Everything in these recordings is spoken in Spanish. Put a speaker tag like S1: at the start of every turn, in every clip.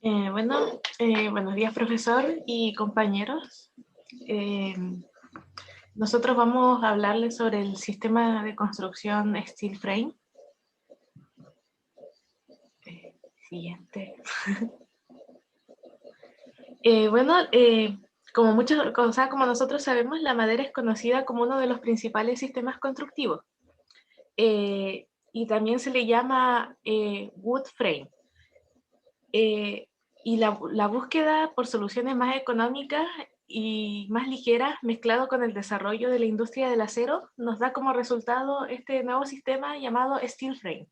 S1: Buenos días, profesor y compañeros. Eh, Nosotros vamos a hablarles sobre el sistema de construcción steel frame. Siguiente. Como nosotros sabemos, la madera es conocida como uno de los principales sistemas constructivos. Y también se le llama wood frame. Y la búsqueda por soluciones más económicas y más ligeras, mezclado con el desarrollo de la industria del acero, nos da como resultado este nuevo sistema llamado steel frame.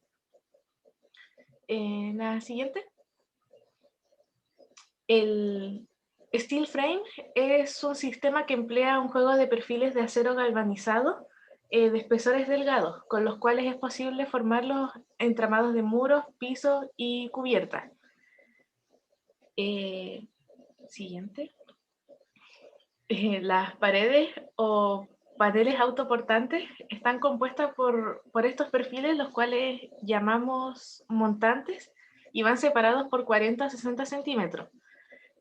S1: La siguiente. El steel frame es un sistema que emplea un juego de perfiles de acero galvanizado de espesores delgados, con los cuales es posible formar los entramados de muros, pisos y cubiertas. Siguiente. Las paredes o paneles autoportantes están compuestas por estos perfiles, los cuales llamamos montantes, y van separados por 40 a 60 centímetros.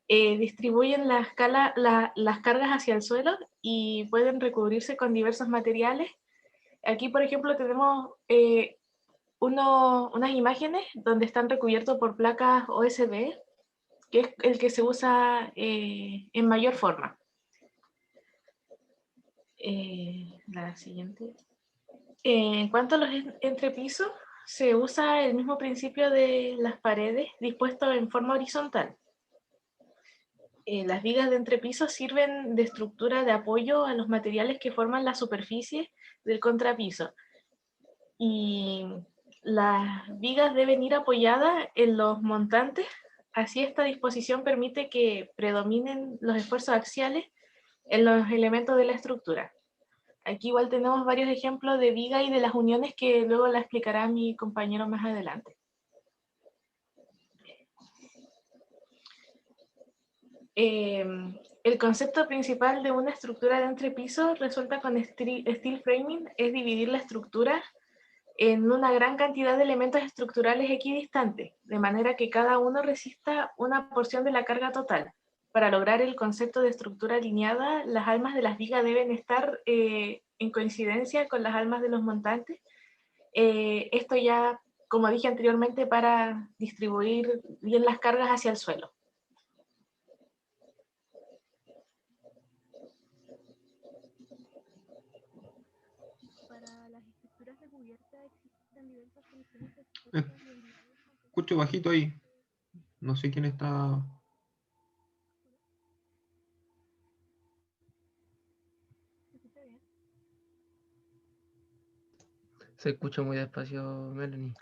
S1: Distribuyen las cargas hacia el suelo y pueden recubrirse con diversos materiales. Aquí, por ejemplo, tenemos unas imágenes donde están recubiertos por placas OSB, que es el que se usa en mayor forma. La siguiente. En cuanto a los entrepisos, se usa el mismo principio de las paredes dispuestos en forma horizontal. Las vigas de entrepiso sirven de estructura de apoyo a los materiales que forman la superficie del contrapiso. Y las vigas deben ir apoyadas en los montantes, así esta disposición permite que predominen los esfuerzos axiales en los elementos de la estructura. Aquí igual tenemos varios ejemplos de viga y de las uniones que luego la explicará mi compañero más adelante. El concepto principal de una estructura de entrepiso resulta con steel framing es dividir la estructura en una gran cantidad de elementos estructurales equidistantes, de manera que cada uno resista una porción de la carga total. Para lograr el concepto de estructura alineada, las almas de las vigas deben estar en coincidencia con las almas de los montantes. Esto ya, como dije anteriormente, para distribuir bien las cargas hacia el suelo.
S2: Para las estructuras de cubierta existen diversas soluciones de
S3: Escucho bajito ahí. No sé quién está.
S2: ¿Se escucha bien?
S4: Se escucha muy despacio, Melanie.
S2: Y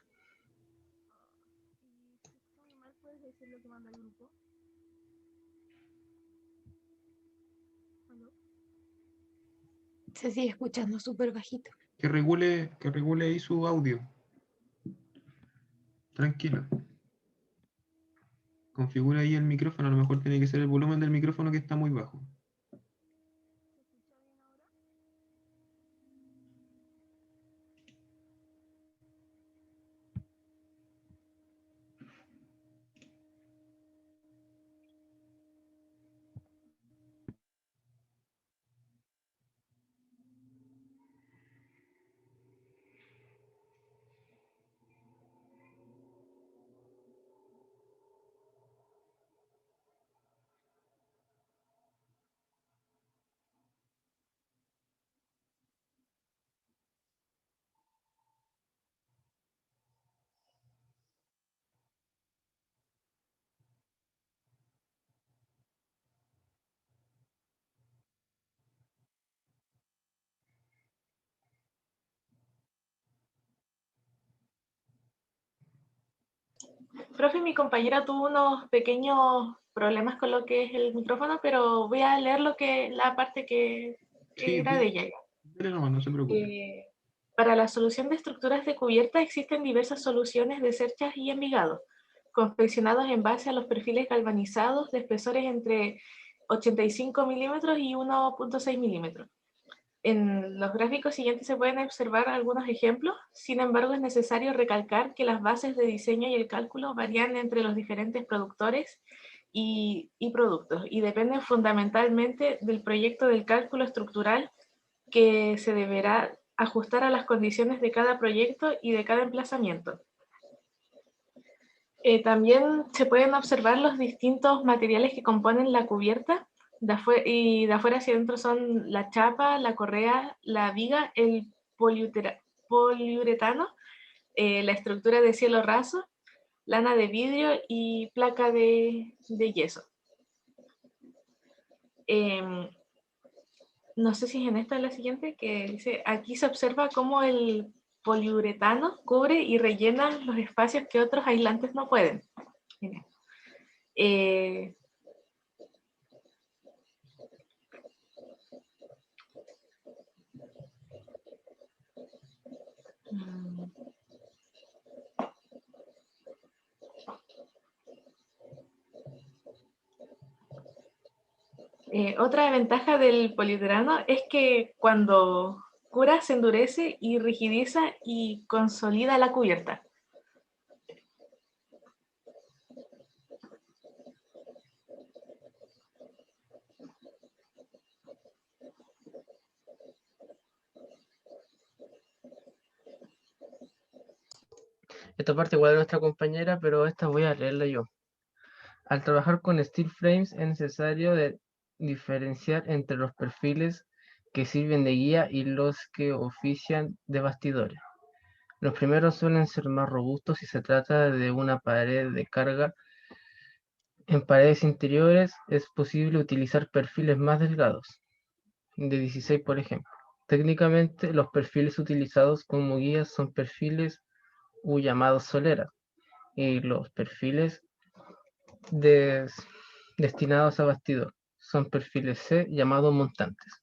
S2: si se escucha muy mal, ¿puedes decir lo que manda el grupo? ¿Aló?
S5: Se sigue escuchando súper bajito.
S3: Que regule ahí su audio. Tranquilo. Configura ahí el micrófono. A lo mejor tiene que ser el volumen del micrófono que está muy bajo.
S2: ¿Se escucha bien ahora?
S1: Profe, mi compañera tuvo unos pequeños problemas con lo que es el micrófono, pero voy a leer la parte que
S3: Sí,
S1: era de ella.
S3: dale nomás, no se preocupe.
S1: Para la solución de estructuras de cubierta existen diversas soluciones de cerchas y envigados, confeccionados en base a los perfiles galvanizados de espesores entre 85 milímetros y 1.6 milímetros. En los gráficos siguientes se pueden observar algunos ejemplos, sin embargo es necesario recalcar que las bases de diseño y el cálculo varían entre los diferentes productores y productos y dependen fundamentalmente del proyecto del cálculo estructural que se deberá ajustar a las condiciones de cada proyecto y de cada emplazamiento. También se pueden observar los distintos materiales que componen la cubierta, y de afuera hacia adentro son la chapa, la correa, la viga, el poliuretano, la estructura de cielo raso, lana de vidrio y placa de yeso. No sé si es en esta o en la siguiente, que dice, aquí se observa cómo el poliuretano cubre y rellena los espacios que otros aislantes no pueden. Miren. Otra ventaja del poliuretano es que cuando cura se endurece y rigidiza y consolida la cubierta.
S4: Esta parte igual de nuestra compañera, pero esta voy a leerla yo. Al trabajar con steel frames es necesario diferenciar entre los perfiles que sirven de guía y los que ofician de bastidores. Los primeros suelen ser más robustos si se trata de una pared de carga. En paredes interiores es posible utilizar perfiles más delgados, de 16 por ejemplo. Técnicamente, los perfiles utilizados como guías son perfiles llamados soleras, y los perfiles destinados a bastidor son perfiles C llamados montantes.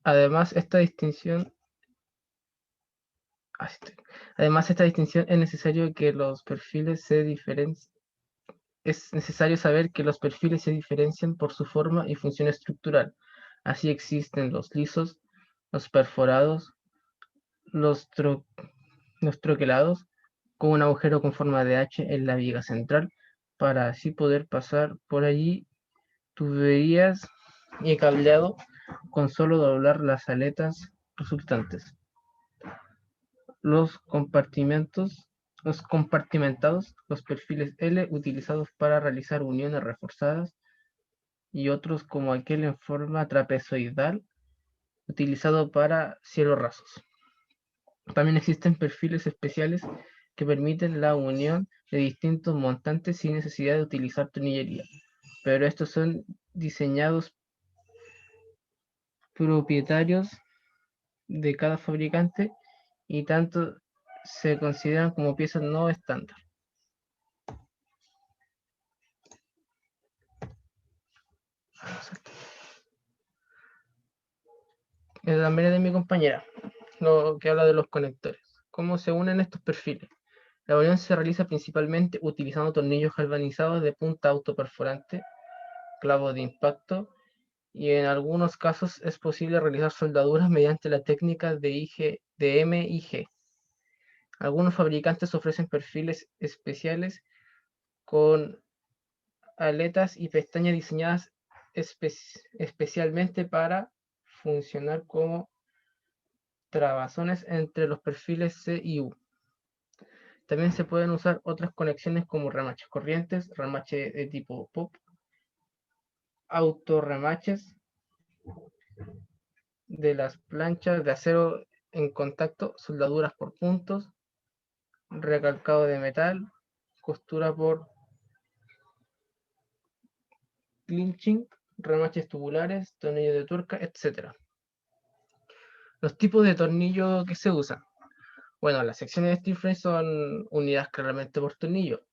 S4: Además, esta distinción es necesario que los perfiles se diferencien. Es necesario saber que los perfiles se diferencian por su forma y función estructural. Así existen los lisos, los perforados, los troquelados, con un agujero con forma de H en la viga central, para así poder pasar por allí tuberías y cableado con solo doblar las aletas resultantes. Los compartimentados, los perfiles L utilizados para realizar uniones reforzadas, y otros como aquel en forma trapezoidal utilizado para cielos rasos. También existen perfiles especiales que permiten la unión de distintos montantes sin necesidad de utilizar tornillería, pero estos son diseñados propietarios de cada fabricante y tanto se consideran como piezas no estándar. También es de mi compañera, lo que habla de los conectores. ¿Cómo se unen estos perfiles? La unión se realiza principalmente utilizando tornillos galvanizados de punta autoperforante, clavos de impacto, y en algunos casos es posible realizar soldaduras mediante la técnica de MIG. Algunos fabricantes ofrecen perfiles especiales con aletas y pestañas diseñadas especialmente para funcionar como trabazones entre los perfiles C y U. También se pueden usar otras conexiones como remaches corrientes, remache de tipo POP, autorremaches de las planchas de acero en contacto, soldaduras por puntos, recalcado de metal, costura por clinching, remaches tubulares, tornillos de tuerca, etc. Los tipos de tornillo que se usan. Bueno, las secciones de steel frame son unidas claramente por tornillo.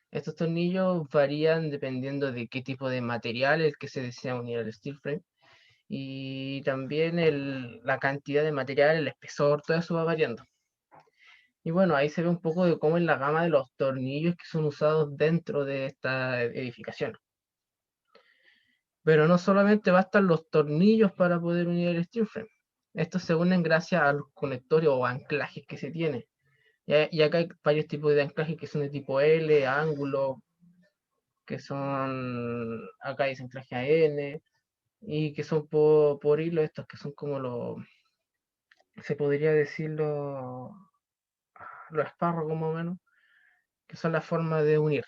S4: Estos tornillos varían dependiendo de qué tipo de material el que se desea unir al steel frame, y también la cantidad de material, el espesor, todo eso va variando. Y bueno, ahí se ve un poco de cómo es la gama de los tornillos que son usados dentro de esta edificación. Pero no solamente bastan los tornillos para poder unir el steel frame. Estos se unen gracias a los conectores o anclajes que se tiene. Y acá hay varios tipos de anclajes que son de tipo L, ángulo, que son, acá hay anclaje AN, y que son por hilo estos, que son como los, se podría decir los espárragos más o menos, que son la forma de unir.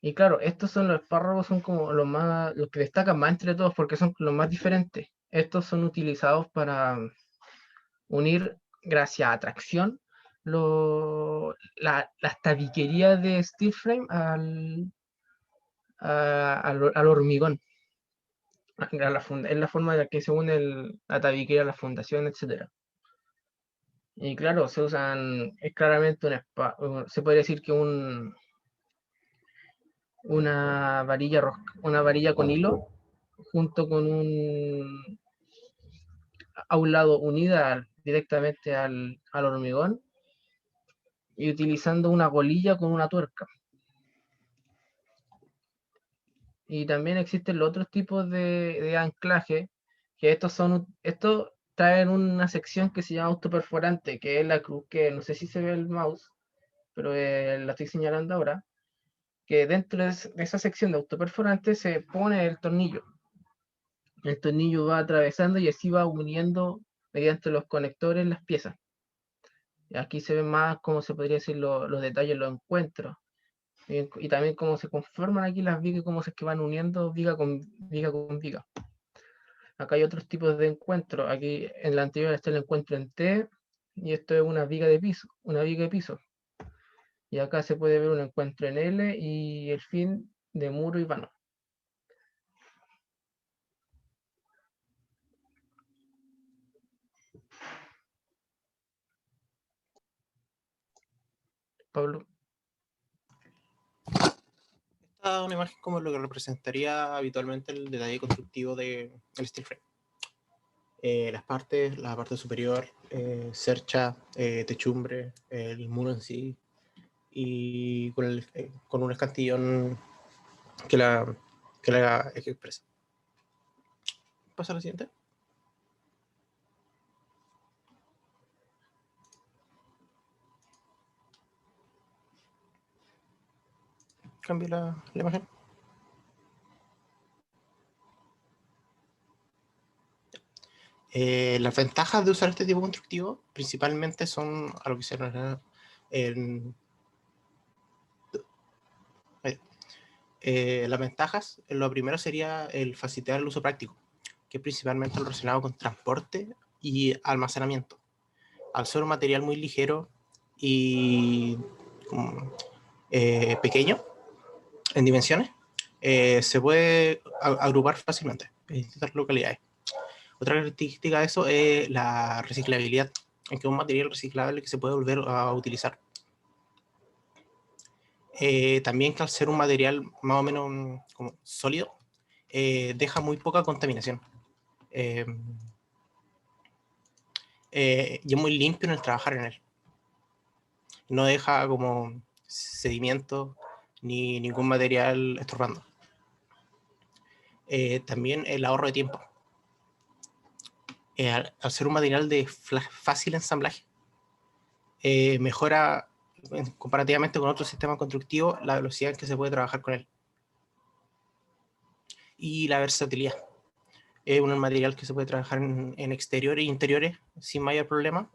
S4: Y claro, estos son los espárragos, son como los que destacan más entre todos porque son los más diferentes. Estos son utilizados para unir, gracias a tracción, las tabiquerías de steel frame al hormigón. Es la forma en la que se une la tabiquería, la fundación, etc. Y claro, se usan, es claramente se podría decir que una varilla con hilo, junto con a un lado unida directamente al hormigón, y utilizando una golilla con una tuerca. Y también existen los otros tipos de anclaje, que estos traen una sección que se llama autoperforante, que es la cruz, que no sé si se ve el mouse, pero la estoy señalando ahora, que dentro de esa sección de autoperforante se pone el tornillo. El tornillo va atravesando y así va uniendo mediante los conectores las piezas. Y aquí se ven más, como se podría decir, los detalles, los encuentros. Y también cómo se conforman aquí las vigas y cómo se es que van uniendo viga con viga con viga. Acá hay otros tipos de encuentros. Aquí en la anterior está el encuentro en T, y esto es una viga de piso. Y acá se puede ver un encuentro en L y el fin de muro y vano. Pablo.
S6: Esta es una imagen como lo que representaría habitualmente el detalle constructivo del steel frame. La parte superior, cercha, techumbre, el muro en sí, y con un escantillón que la expresa. Pasa a la siguiente. Cambio la imagen. Las ventajas de usar este tipo constructivo principalmente son a lo que se refiere las ventajas, lo primero sería el facilitar el uso práctico, que es principalmente lo relacionado con transporte y almacenamiento. Al ser un material muy ligero y pequeño en dimensiones, se puede agrupar fácilmente en distintas localidades. Otra característica de eso es la reciclabilidad, en que es un material reciclable que se puede volver a utilizar. También que al ser un material más o menos como sólido, deja muy poca contaminación. Y es muy limpio en el trabajar en él. No deja como sedimento ni ningún material estorbando. También el ahorro de tiempo. Al ser un material de fácil ensamblaje, mejora comparativamente con otros sistemas constructivos la velocidad en que se puede trabajar con él. Y la versatilidad. Es un material que se puede trabajar en exteriores e interiores sin mayor problema.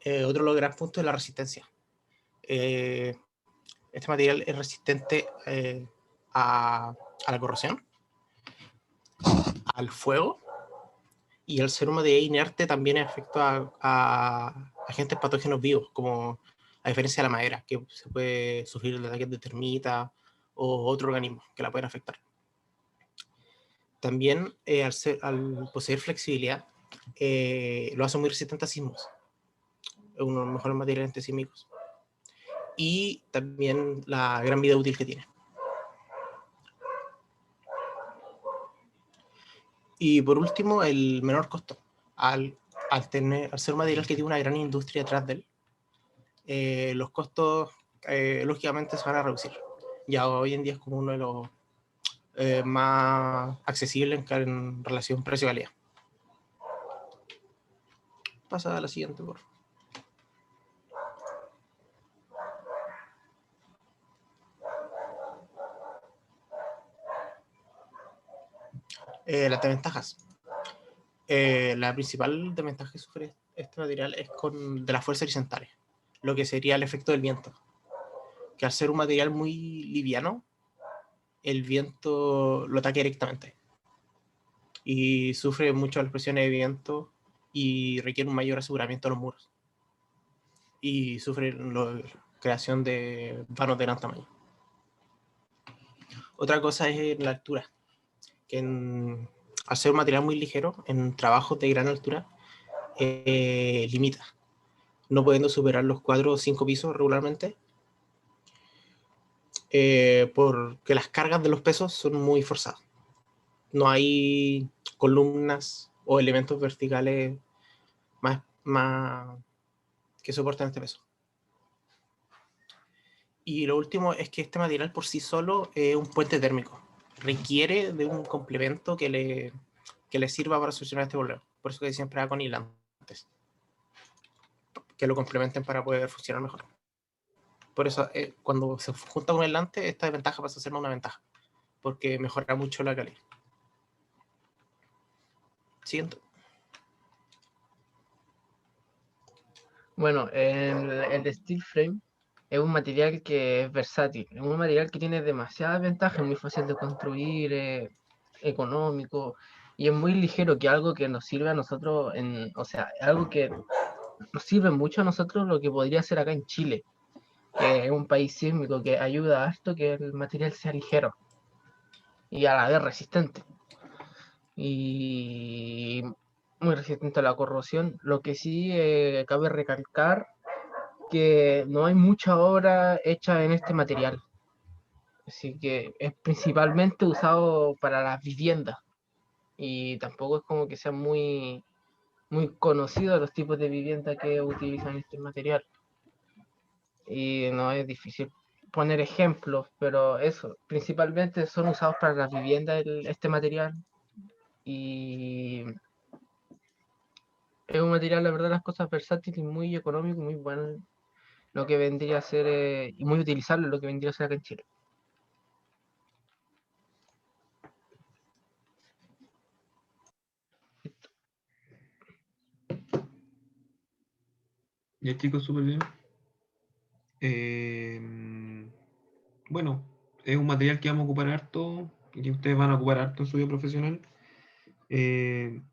S6: Otro de los grandes puntos es la resistencia. Este material es resistente a la corrosión, al fuego, y al ser un material inerte también afecta a agentes patógenos vivos, como a diferencia de la madera, que se puede sufrir de ataques de termita o otro organismo que la pueden afectar. También al poseer flexibilidad, lo hace muy resistente a sismos. Es uno de los mejores materiales antisísmicos. Y también la gran vida útil que tiene. Y por último, el menor costo. Al ser un material que tiene una gran industria detrás de él, los costos lógicamente se van a reducir. Ya hoy en día es como uno de los más accesibles en relación precio-calidad. Pasa a la siguiente, por favor. Las desventajas. La principal desventaja que sufre este material es de las fuerzas horizontales, lo que sería el efecto del viento. Que al ser un material muy liviano, el viento lo ataca directamente. Y sufre mucho las presiones de viento y requiere un mayor aseguramiento de los muros. Y sufre la creación de vanos de gran tamaño. Otra cosa es la altura, que al ser un material muy ligero, en trabajos de gran altura, limita, no pudiendo superar los 4 o 5 pisos regularmente, porque las cargas de los pesos son muy forzadas. No hay columnas o elementos verticales más que soporten este peso. Y lo último es que este material por sí solo es un puente térmico. Requiere de un complemento que le sirva para solucionar este problema. Por eso que siempre va con hilantes, que lo complementen para poder funcionar mejor. Por eso, cuando se junta un aislante, esta desventaja pasa a ser una ventaja, porque mejora mucho la calidad. Siguiente.
S4: Bueno, el steel frame es un material que es versátil, es un material que tiene demasiadas ventajas, es muy fácil de construir, económico y es muy ligero, que algo que nos sirve a nosotros, o sea, algo que nos sirve mucho a nosotros lo que podría ser acá en Chile, que es un país sísmico que ayuda a esto que el material sea ligero y a la vez resistente. Y muy resistente a la corrosión. Lo que sí cabe recalcar que no hay mucha obra hecha en este material. Así que es principalmente usado para las viviendas. Y tampoco es como que sean muy conocidos los tipos de vivienda que utilizan este material. Y no es difícil poner ejemplos, pero eso, principalmente son usados para las viviendas este material. Y es un material, la verdad, las cosas versátil y muy económico, muy bueno, lo que vendría a ser, y muy utilizable lo que vendría a ser acá en Chile.
S3: Ya chicos, súper bien. Bueno, es un material que vamos a ocupar harto y que ustedes van a ocupar harto en su vida profesional. En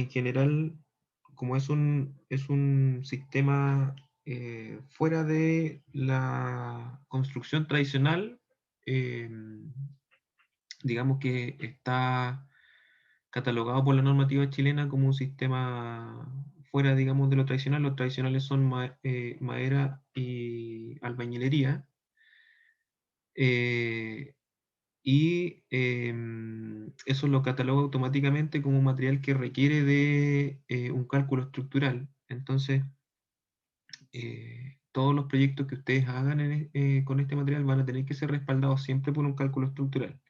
S3: general, como es un sistema fuera de la construcción tradicional, eh, digamos que está catalogado por la normativa chilena como un sistema fuera, digamos, de lo tradicional. Los tradicionales son madera y albañilería. eh, y eso lo cataloga automáticamente como un material que requiere de un cálculo estructural. Entonces, todos los proyectos que ustedes hagan con este material van a tener que ser respaldados siempre por un cálculo estructural.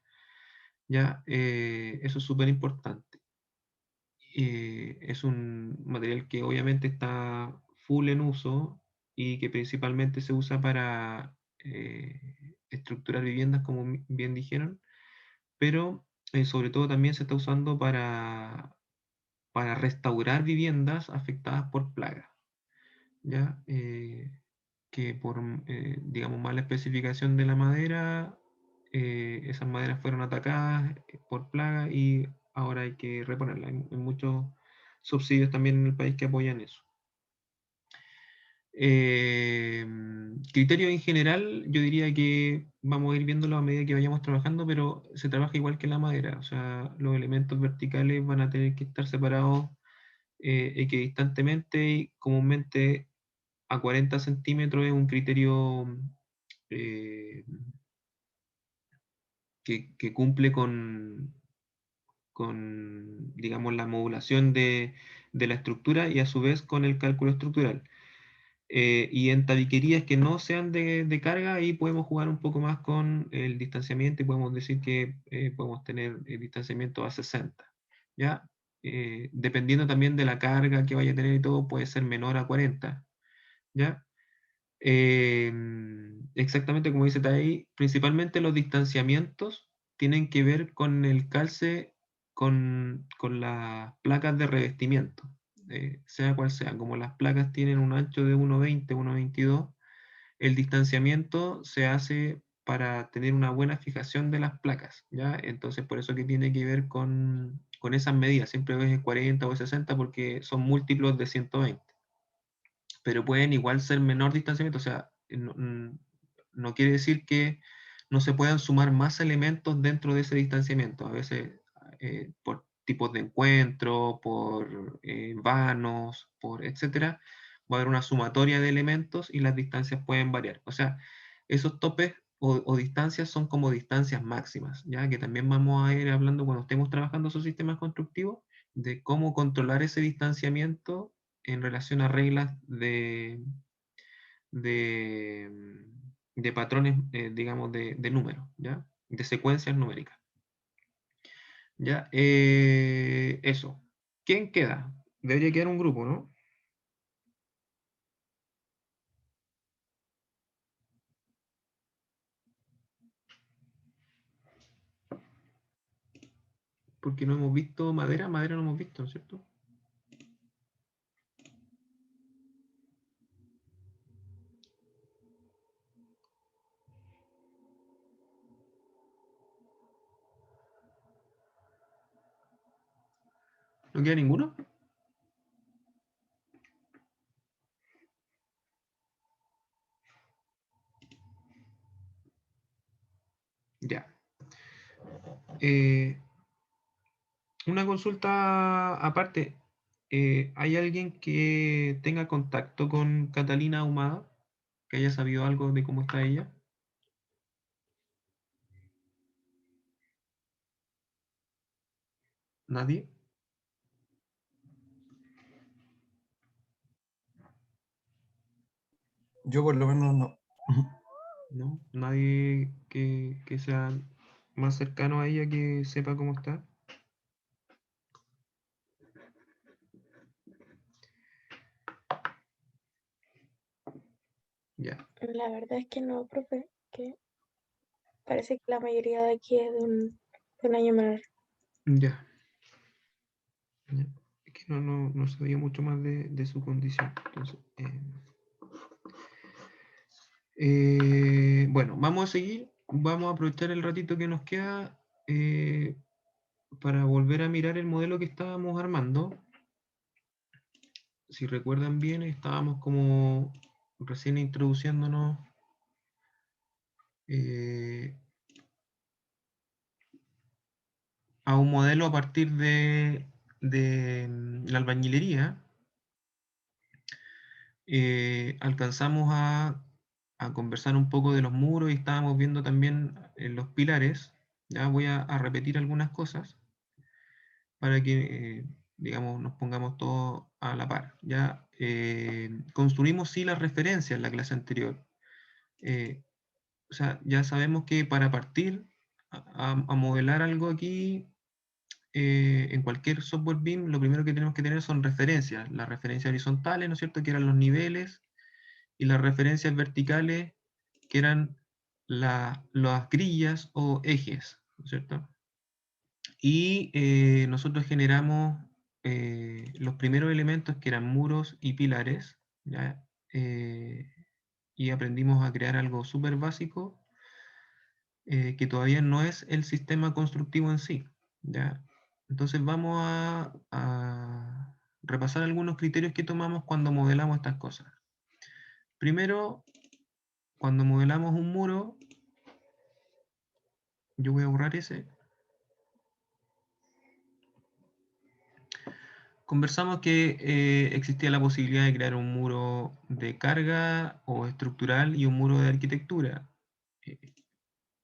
S3: ¿Ya? Eso es súper importante. Es un material que obviamente está full en uso y que principalmente se usa para estructurar viviendas, como bien dijeron, pero sobre todo también se está usando para restaurar viviendas afectadas por plagas, ¿ya? Que por, digamos, mala especificación de la madera, esas maderas fueron atacadas por plagas y ahora hay que reponerlas. Hay muchos subsidios también en el país que apoyan eso. Criterio en general, yo diría que vamos a ir viéndolo a medida que vayamos trabajando, pero se trabaja igual que la madera, o sea, los elementos verticales van a tener que estar separados equidistantemente y comúnmente a 40 centímetros es un criterio eh, que cumple con, digamos, la modulación de la estructura y a su vez con el cálculo estructural. Y en tabiquerías que no sean de carga, ahí podemos jugar un poco más con el distanciamiento y podemos decir que podemos tener el distanciamiento a 60, ¿ya? Dependiendo también de la carga que vaya a tener y todo, puede ser menor a 40, ¿ya? Exactamente como dice ahí, principalmente los distanciamientos tienen que ver con el calce, con las placas de revestimiento, sea cual sea. Como las placas tienen un ancho de 1,20, 1,22, el distanciamiento se hace para tener una buena fijación de las placas, ¿ya? Entonces, por eso que tiene que ver con esas medidas. Siempre ves 40 o 60 porque son múltiplos de 120, pero pueden igual ser menor distanciamiento, o sea, no quiere decir que no se puedan sumar más elementos dentro de ese distanciamiento, a veces por tipos de encuentro, por vanos, por etcétera, va a haber una sumatoria de elementos y las distancias pueden variar. O sea, esos topes o distancias son como distancias máximas, ya que también vamos a ir hablando cuando estemos trabajando esos sistemas constructivos de cómo controlar ese distanciamiento en relación a reglas de, de patrones, digamos, de números, ¿ya? De secuencias numéricas. ¿Ya? Eso. ¿Quién queda? Debería quedar un grupo, ¿no? Porque no hemos visto madera, madera no hemos visto, ¿no es cierto? ¿No queda ninguno? Ya. Una consulta aparte. ¿Hay alguien que tenga contacto con Catalina Ahumada? ¿Que haya sabido algo de cómo está ella? ¿Nadie?
S7: Yo por lo menos no.
S3: ¿No? ¿Nadie que sea más cercano a ella que sepa cómo está? Ya,
S1: La verdad es que no, profe, que parece que la mayoría de aquí es de un año menor.
S3: ya. Ya. Es que no sabía mucho más de su condición. Entonces, bueno, vamos a seguir. Vamos a aprovechar el ratito que nos queda para volver a mirar el modelo que estábamos armando. Si recuerdan bien, estábamos como recién introduciéndonos a un modelo a partir de la albañilería. Alcanzamos a conversar un poco de los muros y estábamos viendo también los pilares. Ya voy a repetir algunas cosas para que, digamos, nos pongamos todos a la par. Ya construimos sí las referencias en la clase anterior. O sea, ya sabemos que para partir a modelar algo aquí, en cualquier software BIM, lo primero que tenemos que tener son referencias. Las referencias horizontales, ¿no es cierto?, que eran los niveles, y las referencias verticales, que eran las grillas o ejes, ¿no es cierto? Y nosotros generamos los primeros elementos que eran muros y pilares, ¿ya? Y aprendimos a crear algo súper básico que todavía no es el sistema constructivo en sí, ¿ya? Entonces vamos a repasar algunos criterios que tomamos cuando modelamos estas cosas. Primero, cuando modelamos un muro, yo voy a borrar ese. Conversamos que existía la posibilidad de crear un muro de carga o estructural y un muro de arquitectura. Eh,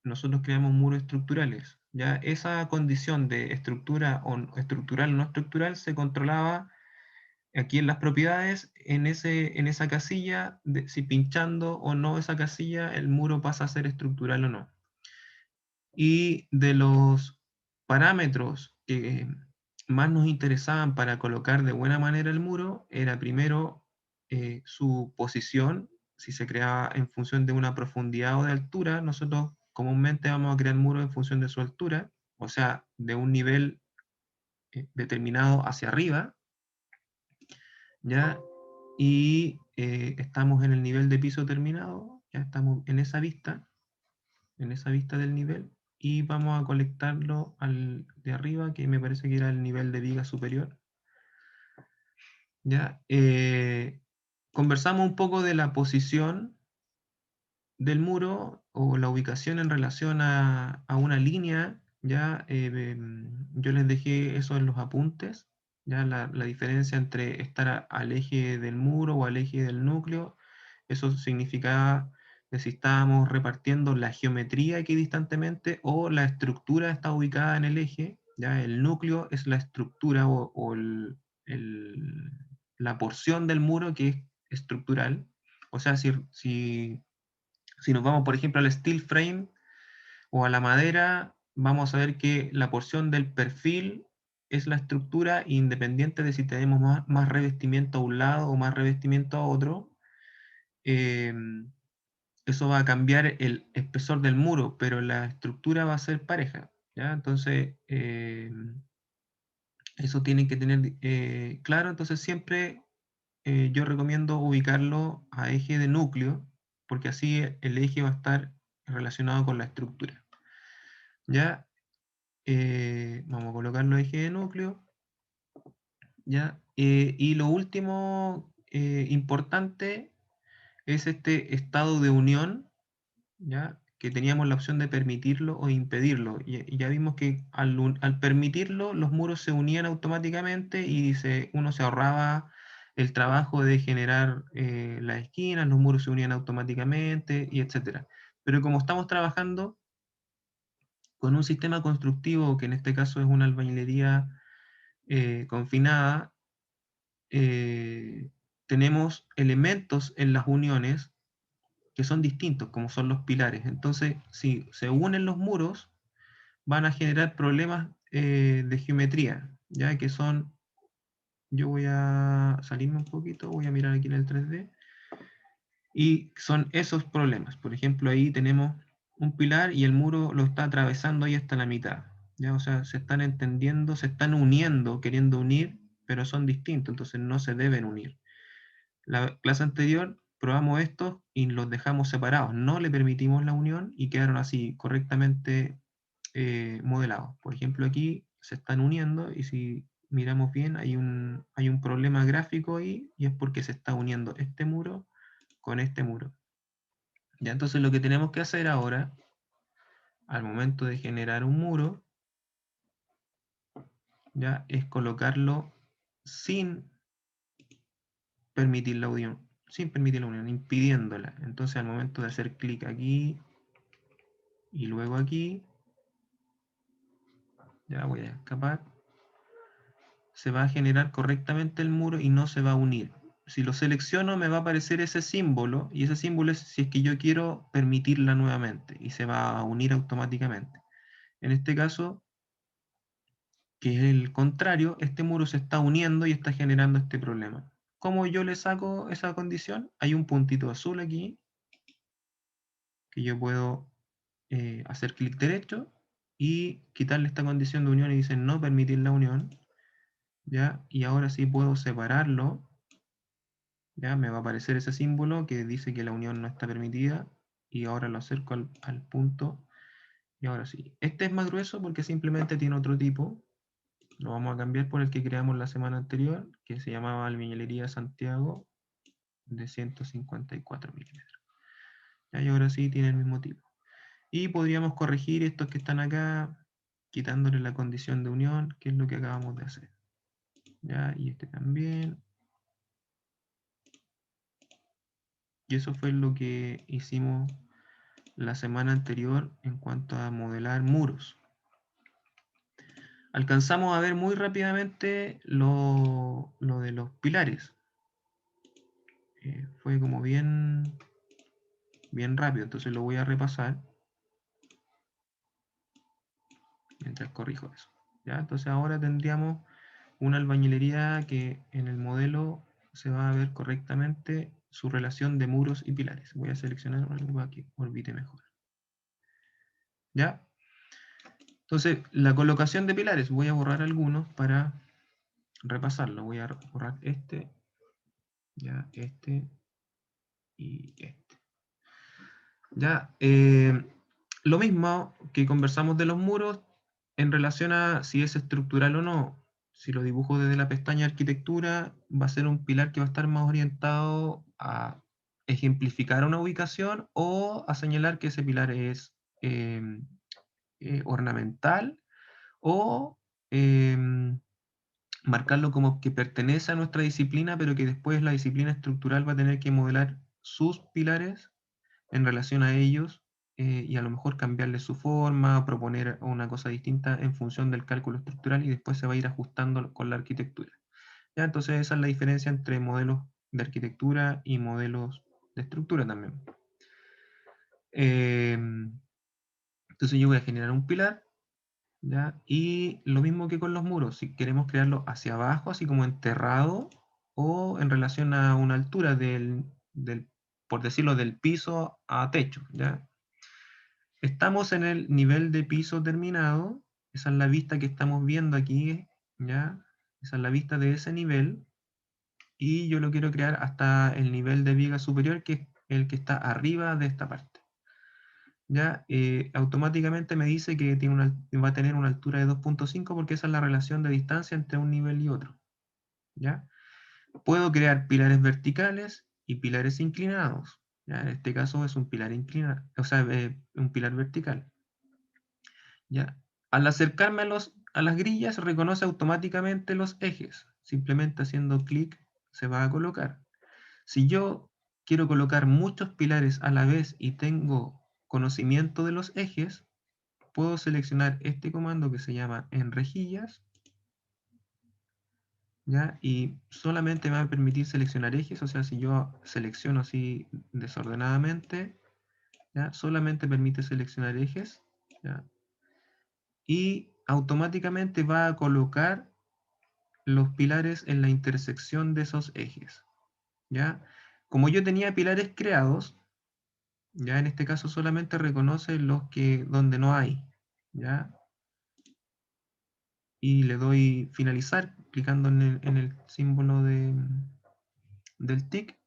S3: Nosotros creamos muros estructurales. Ya esa condición de estructura o estructural o no estructural se controlaba aquí en las propiedades, en esa casilla, si pinchando o no esa casilla, el muro pasa a ser estructural o no. Y de los parámetros que más nos interesaban para colocar de buena manera el muro, era primero su posición, si se creaba en función de una profundidad o de altura. Nosotros comúnmente vamos a crear muros en función de su altura, o sea, de un nivel determinado hacia arriba, ¿ya? Y estamos en el nivel de piso terminado, ya estamos en esa vista del nivel, y vamos a conectarlo al de arriba, que me parece que era el nivel de viga superior. ¿Ya? Conversamos un poco de la posición del muro o la ubicación en relación a una línea. ¿Ya? Yo les dejé eso en los apuntes, ¿ya? La diferencia entre estar al eje del muro o al eje del núcleo. Eso significaba que si estábamos repartiendo la geometría equidistantemente o la estructura está ubicada en el eje. ¿Ya? El núcleo es la estructura o la porción del muro que es estructural. O sea, si nos vamos, por ejemplo, al steel frame o a la madera, vamos a ver que la porción del perfil es la estructura, independiente de si tenemos más revestimiento a un lado o más revestimiento a otro. Eso va a cambiar el espesor del muro, pero la estructura va a ser pareja, ¿ya? Entonces, eso tienen que tener claro. Entonces, siempre yo recomiendo ubicarlo a eje de núcleo, porque así el eje va a estar relacionado con la estructura. ¿Ya? Vamos a colocarlo a eje de núcleo. ¿Ya? Y lo último importante es este estado de unión, ¿ya? Que teníamos la opción de permitirlo o impedirlo. Y ya vimos que al permitirlo, los muros se unían automáticamente y uno se ahorraba el trabajo de generar las esquinas, los muros se unían automáticamente, y etc. Pero como estamos trabajando con un sistema constructivo, que en este caso es una albañilería confinada, tenemos elementos en las uniones que son distintos, como son los pilares. Entonces, si se unen los muros, van a generar problemas de geometría, ya que son, yo voy a salirme un poquito, voy a mirar aquí en el 3D, y son esos problemas. Por ejemplo, ahí tenemos un pilar y el muro lo está atravesando ahí hasta la mitad, ¿ya? O sea, se están entendiendo, se están uniendo, queriendo unir, pero son distintos, entonces no se deben unir. La clase anterior probamos estos y los dejamos separados, no le permitimos la unión y quedaron así correctamente modelados. Por ejemplo, aquí se están uniendo y si miramos bien hay un problema gráfico ahí, y es porque se está uniendo este muro con este muro. Ya, entonces lo que tenemos que hacer ahora, al momento de generar un muro, ya, es colocarlo sin permitir la unión, impidiéndola. Entonces al momento de hacer clic aquí y luego aquí, ya voy a escapar, se va a generar correctamente el muro y no se va a unir. Si lo selecciono me va a aparecer ese símbolo, y ese símbolo es si es que yo quiero permitirla nuevamente, y se va a unir automáticamente. En este caso, que es el contrario, este muro se está uniendo y está generando este problema. ¿Cómo yo le saco esa condición? Hay un puntito azul aquí, que yo puedo hacer clic derecho y quitarle esta condición de unión, y dice no permitir la unión, ¿ya? Y ahora sí puedo separarlo, ¿ya? Me va a aparecer ese símbolo que dice que la unión no está permitida, y ahora lo acerco al punto, y ahora sí. Este es más grueso porque simplemente tiene otro tipo. Lo vamos a cambiar por el que creamos la semana anterior, que se llamaba Albañilería Santiago, de 154 milímetros. Y ahora sí tiene el mismo tipo. Y podríamos corregir estos que están acá, quitándole la condición de unión, que es lo que acabamos de hacer. ¿Ya? Y este también. Y eso fue lo que hicimos la semana anterior en cuanto a modelar muros. alcanzamos a ver muy rápidamente lo de los pilares. Fue como bien rápido, entonces lo voy a repasar mientras corrijo eso. ¿Ya? Entonces ahora tendríamos una albañilería que en el modelo se va a ver correctamente su relación de muros y pilares. Voy a seleccionar algo para que orbite mejor. ¿Ya? Entonces, la colocación de pilares, voy a borrar algunos para repasarlo. Voy a borrar este, ya, este y este. Ya, lo mismo que conversamos de los muros en relación a si es estructural o no. Si lo dibujo desde la pestaña arquitectura, va a ser un pilar que va a estar más orientado a ejemplificar una ubicación o a señalar que ese pilar es ornamental o marcarlo como que pertenece a nuestra disciplina, pero que después la disciplina estructural va a tener que modelar sus pilares en relación a ellos y a lo mejor cambiarle su forma, proponer una cosa distinta en función del cálculo estructural y después se va a ir ajustando con la arquitectura. ¿Ya? Entonces esa es la diferencia entre modelos de arquitectura y modelos de estructura también. Entonces yo voy a generar un pilar, ¿ya? Y lo mismo que con los muros, si queremos crearlo hacia abajo, así como enterrado, o en relación a una altura por decirlo, del piso a techo, ¿ya? Estamos en el nivel de piso terminado, esa es la vista que estamos viendo aquí, ¿ya? Esa es la vista de ese nivel, y yo lo quiero crear hasta el nivel de viga superior, que es el que está arriba de esta parte. ¿Ya? Automáticamente me dice que va a tener una altura de 2.5 porque esa es la relación de distancia entre un nivel y otro. ¿Ya? Puedo crear pilares verticales y pilares inclinados. ¿Ya? En este caso es un pilar inclinado, o sea, un pilar vertical. ¿Ya? Al acercarme a las grillas reconoce automáticamente los ejes. Simplemente haciendo clic se va a colocar. Si yo quiero colocar muchos pilares a la vez y tengo conocimiento de los ejes, puedo seleccionar este comando que se llama en rejillas, ¿ya? Y solamente me va a permitir seleccionar ejes, o sea, si yo selecciono así desordenadamente, ¿ya? Solamente permite seleccionar ejes, ¿ya? Y automáticamente va a colocar los pilares en la intersección de esos ejes, ¿ya? Como yo tenía pilares creados, ya en este caso solamente reconoce donde no hay, ¿ya? Y le doy finalizar clicando en el símbolo del tick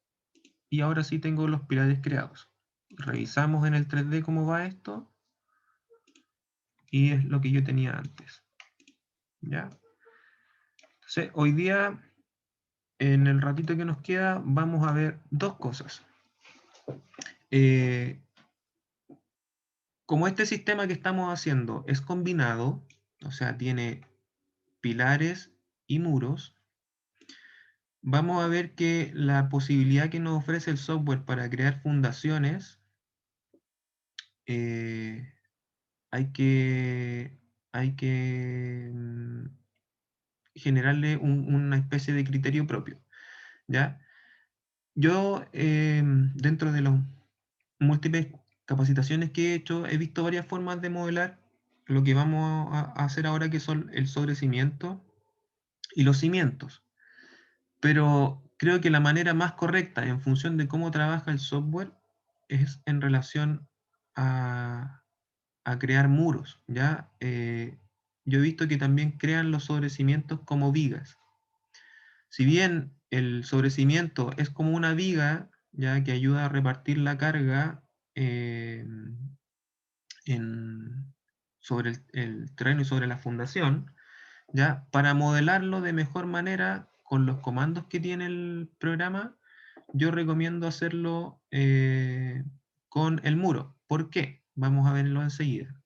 S3: y ahora sí tengo los pilares creados. Revisamos en el 3D cómo va esto y es lo que yo tenía antes. ¿Ya? Entonces, hoy día, en el ratito que nos queda, vamos a ver dos cosas. Como este sistema que estamos haciendo es combinado, o sea, tiene pilares y muros, vamos a ver que la posibilidad que nos ofrece el software para crear fundaciones, hay que generarle una especie de criterio propio, ¿ya? Yo, dentro de las múltiples capacitaciones que he hecho, he visto varias formas de modelar lo que vamos a hacer ahora, que son el sobrecimiento y los cimientos. Pero creo que la manera más correcta en función de cómo trabaja el software es en relación a crear muros, ¿ya? Yo he visto que también crean los sobrecimientos como vigas. Si bien el sobrecimiento es como una viga, ¿ya? Que ayuda a repartir la carga sobre el terreno y sobre la fundación, ¿ya? Para modelarlo de mejor manera con los comandos que tiene el programa, yo recomiendo hacerlo con el muro. ¿Por qué? Vamos a verlo enseguida.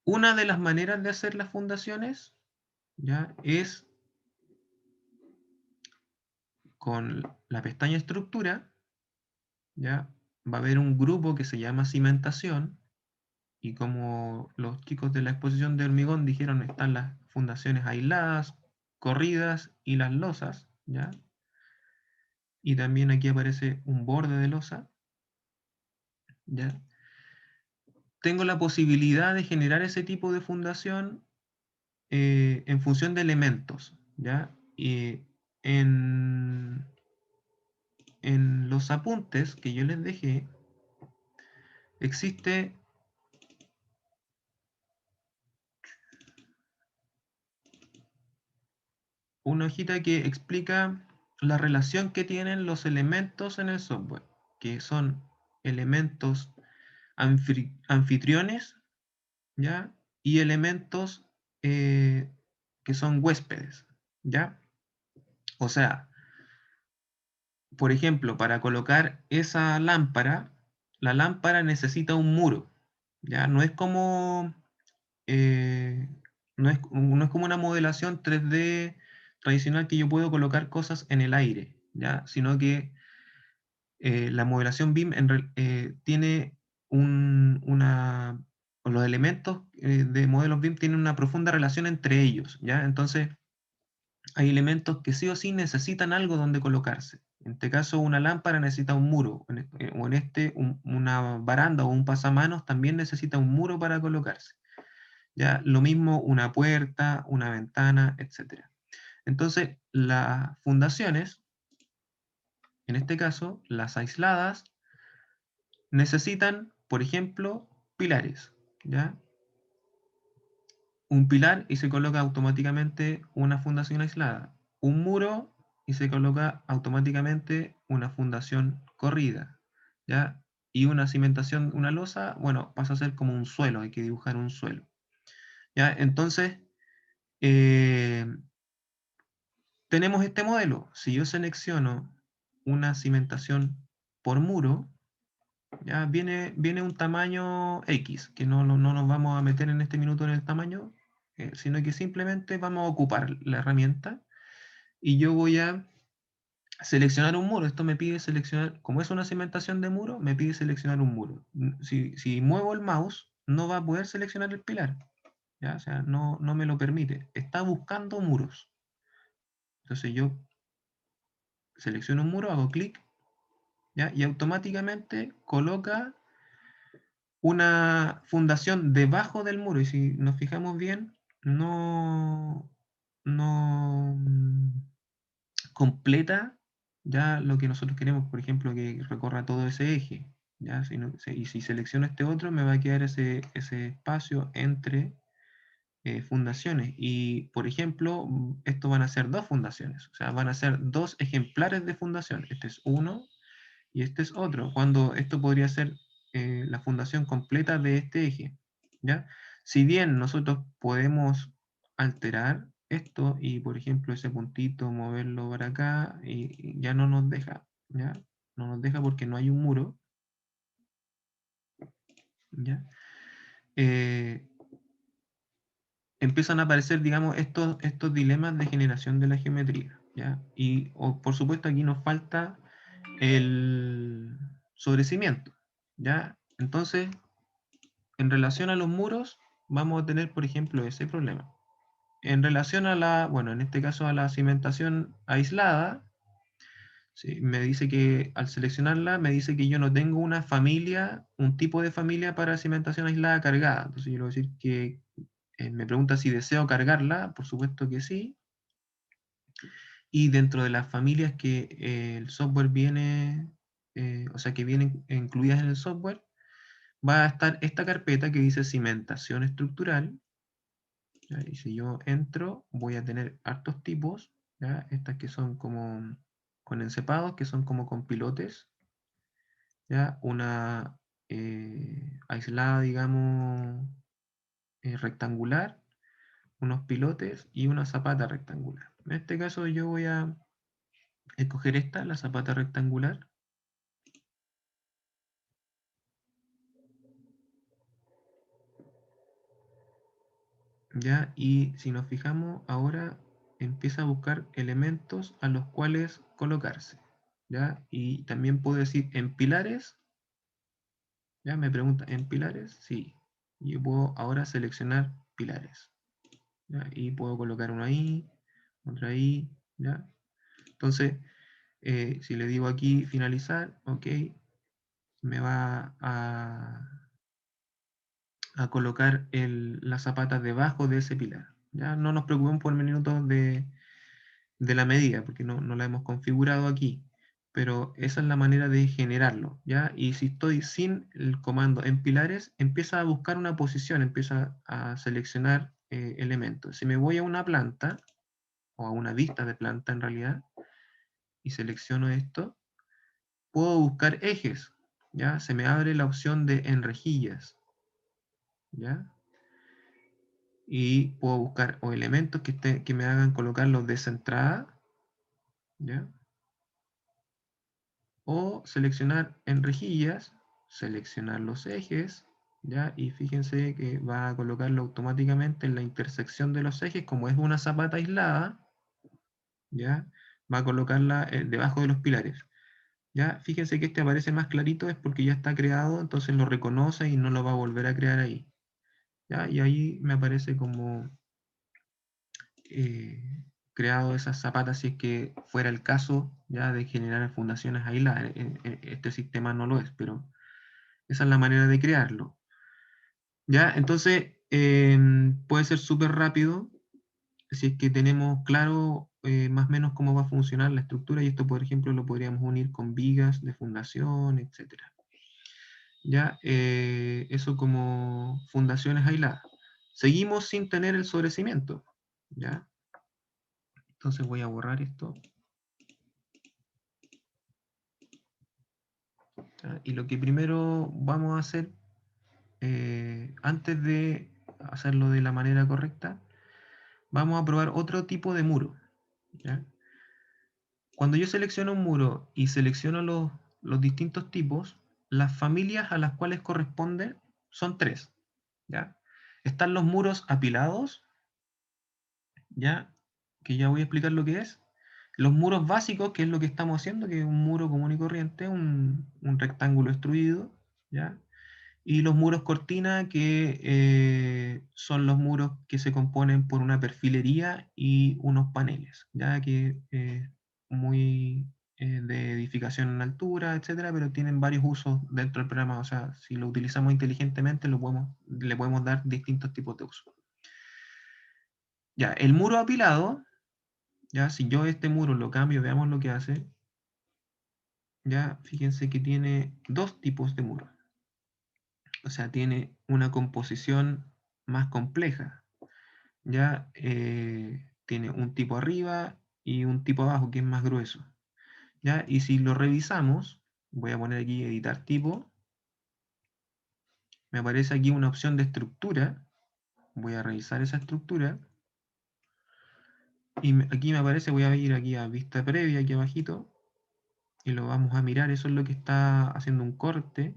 S3: Una de las maneras de hacer las fundaciones, ¿ya? Es con la pestaña estructura, ¿ya? Va a haber un grupo que se llama cimentación y como los chicos de la exposición de hormigón dijeron, están las fundaciones aisladas, corridas y las losas, ¿ya? Y también aquí aparece un borde de losa, ¿ya? Tengo la posibilidad de generar ese tipo de fundación en función de elementos, ¿ya? Y en los apuntes que yo les dejé, existe una hojita que explica la relación que tienen los elementos en el software, que son elementos anfitriones, ¿ya? Y elementos que son huéspedes, ¿ya? O sea, por ejemplo, para colocar esa lámpara, la lámpara necesita un muro, ¿ya? No es como, no es como una modelación 3D tradicional que yo puedo colocar cosas en el aire, ¿ya? Sino que la modelación BIM tiene o los elementos de modelos BIM tienen una profunda relación entre ellos, ¿ya? Entonces, hay elementos que sí o sí necesitan algo donde colocarse. En este caso, una lámpara necesita un muro, o en este, una baranda o un pasamanos también necesita un muro para colocarse. ¿Ya? Lo mismo una puerta, una ventana, etc. Entonces, las fundaciones, en este caso, las aisladas, necesitan, por ejemplo, pilares, ¿ya? Un pilar y se coloca automáticamente una fundación aislada. Un muro y se coloca automáticamente una fundación corrida, ¿ya? Y una cimentación, una losa, bueno, pasa a ser como un suelo, hay que dibujar un suelo, ¿ya? Entonces, tenemos este modelo. Si yo selecciono una cimentación por muro, ya viene un tamaño X, que no nos vamos a meter en este minuto en el tamaño, sino que simplemente vamos a ocupar la herramienta y yo voy a seleccionar un muro. Esto me pide seleccionar, como es una cimentación de muro, me pide seleccionar un muro. Si muevo el mouse, no va a poder seleccionar el pilar, ¿ya? O sea, no me lo permite. Está buscando muros. Entonces yo selecciono un muro, hago clic, ¿ya? Y automáticamente coloca una fundación debajo del muro. Y si nos fijamos bien, no completa ya lo que nosotros queremos, por ejemplo, que recorra todo ese eje. ¿Ya? Y si selecciono este otro, me va a quedar ese espacio entre fundaciones. Y, por ejemplo, esto van a ser dos fundaciones. O sea, van a ser dos ejemplares de fundación. Este es uno y este es otro, cuando esto podría ser la fundación completa de este eje, ¿ya? Si bien nosotros podemos alterar esto y, por ejemplo, ese puntito, moverlo para acá, y ya no nos deja, ¿ya? No nos deja porque no hay un muro, ¿ya? Empiezan a aparecer, digamos, estos dilemas de generación de la geometría, ¿ya? Y, por supuesto, aquí nos falta el sobrecimiento, ¿ya? Entonces, en relación a los muros, vamos a tener, por ejemplo, ese problema. En relación a bueno, en este caso a la cimentación aislada, ¿sí? Me dice que al seleccionarla, me dice que yo no tengo una familia, un tipo de familia para cimentación aislada cargada. Entonces yo le voy a decir que me pregunta si deseo cargarla, por supuesto que sí. Y dentro de las familias que el software viene, o sea, que vienen incluidas en el software, va a estar esta carpeta que dice cimentación estructural. ¿Ya? Y si yo entro, voy a tener hartos tipos, ¿ya? Estas que son como con encepados, que son como con pilotes, ¿ya? Una aislada, digamos, rectangular, unos pilotes y una zapata rectangular. En este caso yo voy a escoger esta, la zapata rectangular. ¿Ya? Y si nos fijamos, ahora empieza a buscar elementos a los cuales colocarse, ¿ya? Y también puedo decir en pilares, ¿ya? Me pregunta, ¿en pilares? Sí. Y yo puedo ahora seleccionar pilares. ¿Ya? Y puedo colocar uno ahí, otro ahí, ¿ya? Entonces, si le digo aquí finalizar, ok, me va a colocar las zapatas debajo de ese pilar. ¿Ya? No nos preocupemos por el minuto de la medida, porque no la hemos configurado aquí, pero esa es la manera de generarlo, ¿ya? Y si estoy sin el comando en pilares, empieza a buscar una posición, empieza a seleccionar elementos. Si me voy a una planta, o a una vista de planta en realidad, y selecciono esto, puedo buscar ejes, ¿ya? Se me abre la opción de en rejillas, ¿ya? Y puedo buscar o elementos que me hagan colocarlos descentrada, ¿ya? O seleccionar en rejillas, seleccionar los ejes, ¿ya? Y fíjense que va a colocarlo automáticamente en la intersección de los ejes, como es una zapata aislada, ¿ya? Va a colocarla debajo de los pilares. ¿Ya? Fíjense que este aparece más clarito, es porque ya está creado, entonces lo reconoce y no lo va a volver a crear ahí. ¿Ya? Y ahí me aparece como creado esas zapatas, si es que fuera el caso ya de generar fundaciones aisladas. Este sistema no lo es, pero esa es la manera de crearlo. ¿Ya? Entonces, puede ser súper rápido si es que tenemos claro más o menos cómo va a funcionar la estructura, y esto, por ejemplo, lo podríamos unir con vigas de fundación, etc. ¿Ya? Eso como fundaciones aisladas. Seguimos sin tener el sobrecimiento, ¿ya? Entonces voy a borrar esto. ¿Ya? Y lo que primero vamos a hacer, antes de hacerlo de la manera correcta, vamos a probar otro tipo de muro, ¿ya? Cuando yo selecciono un muro y selecciono los distintos tipos, las familias a las cuales corresponden son tres, ¿ya? Están los muros apilados, ¿ya? Que ya voy a explicar lo que es. Los muros básicos, que es lo que estamos haciendo, que es un muro común y corriente, un rectángulo extruido, ¿ya? Y los muros cortina, que son los muros que se componen por una perfilería y unos paneles, ya que muy de edificación en altura, etcétera, pero tienen varios usos dentro del programa. O sea, si lo utilizamos inteligentemente, le podemos dar distintos tipos de uso. Ya, el muro apilado, ya, si yo este muro lo cambio, veamos lo que hace. Ya, fíjense que tiene dos tipos de muro. O sea, tiene una composición más compleja. Ya, tiene un tipo arriba y un tipo abajo que es más grueso. Ya, y si lo revisamos, voy a poner aquí editar tipo. Me aparece aquí una opción de estructura. Voy a revisar esa estructura. Y aquí me aparece, voy a ir aquí a vista previa, aquí abajito. Y lo vamos a mirar. Eso es lo que está haciendo un corte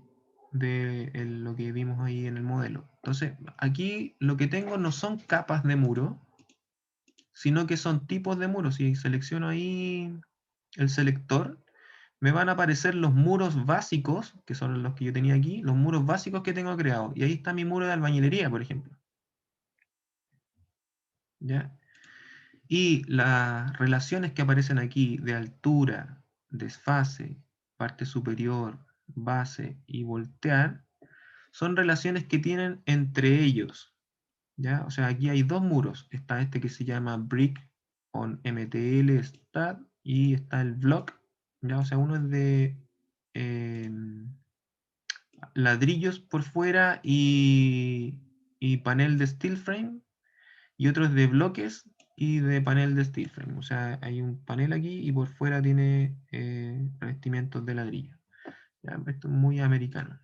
S3: de lo que vimos ahí en el modelo. Entonces, aquí lo que tengo no son capas de muro, sino que son tipos de muros. Si selecciono ahí el selector, me van a aparecer los muros básicos, que son los que yo tenía aquí, los muros básicos que tengo creados. Y ahí está mi muro de albañilería, por ejemplo. ¿Ya? Y las relaciones que aparecen aquí de altura, desfase, parte superior, base y voltear, son relaciones que tienen entre ellos. ¿Ya? O sea, aquí hay dos muros. Está este que se llama Brick on MTL Stat y está el Block. ¿Ya? O sea, uno es de ladrillos por fuera y panel de steel frame, y otro es de bloques y de panel de steel frame. O sea, hay un panel aquí y por fuera tiene revestimientos de ladrillo. ¿Ya? Esto es muy americano.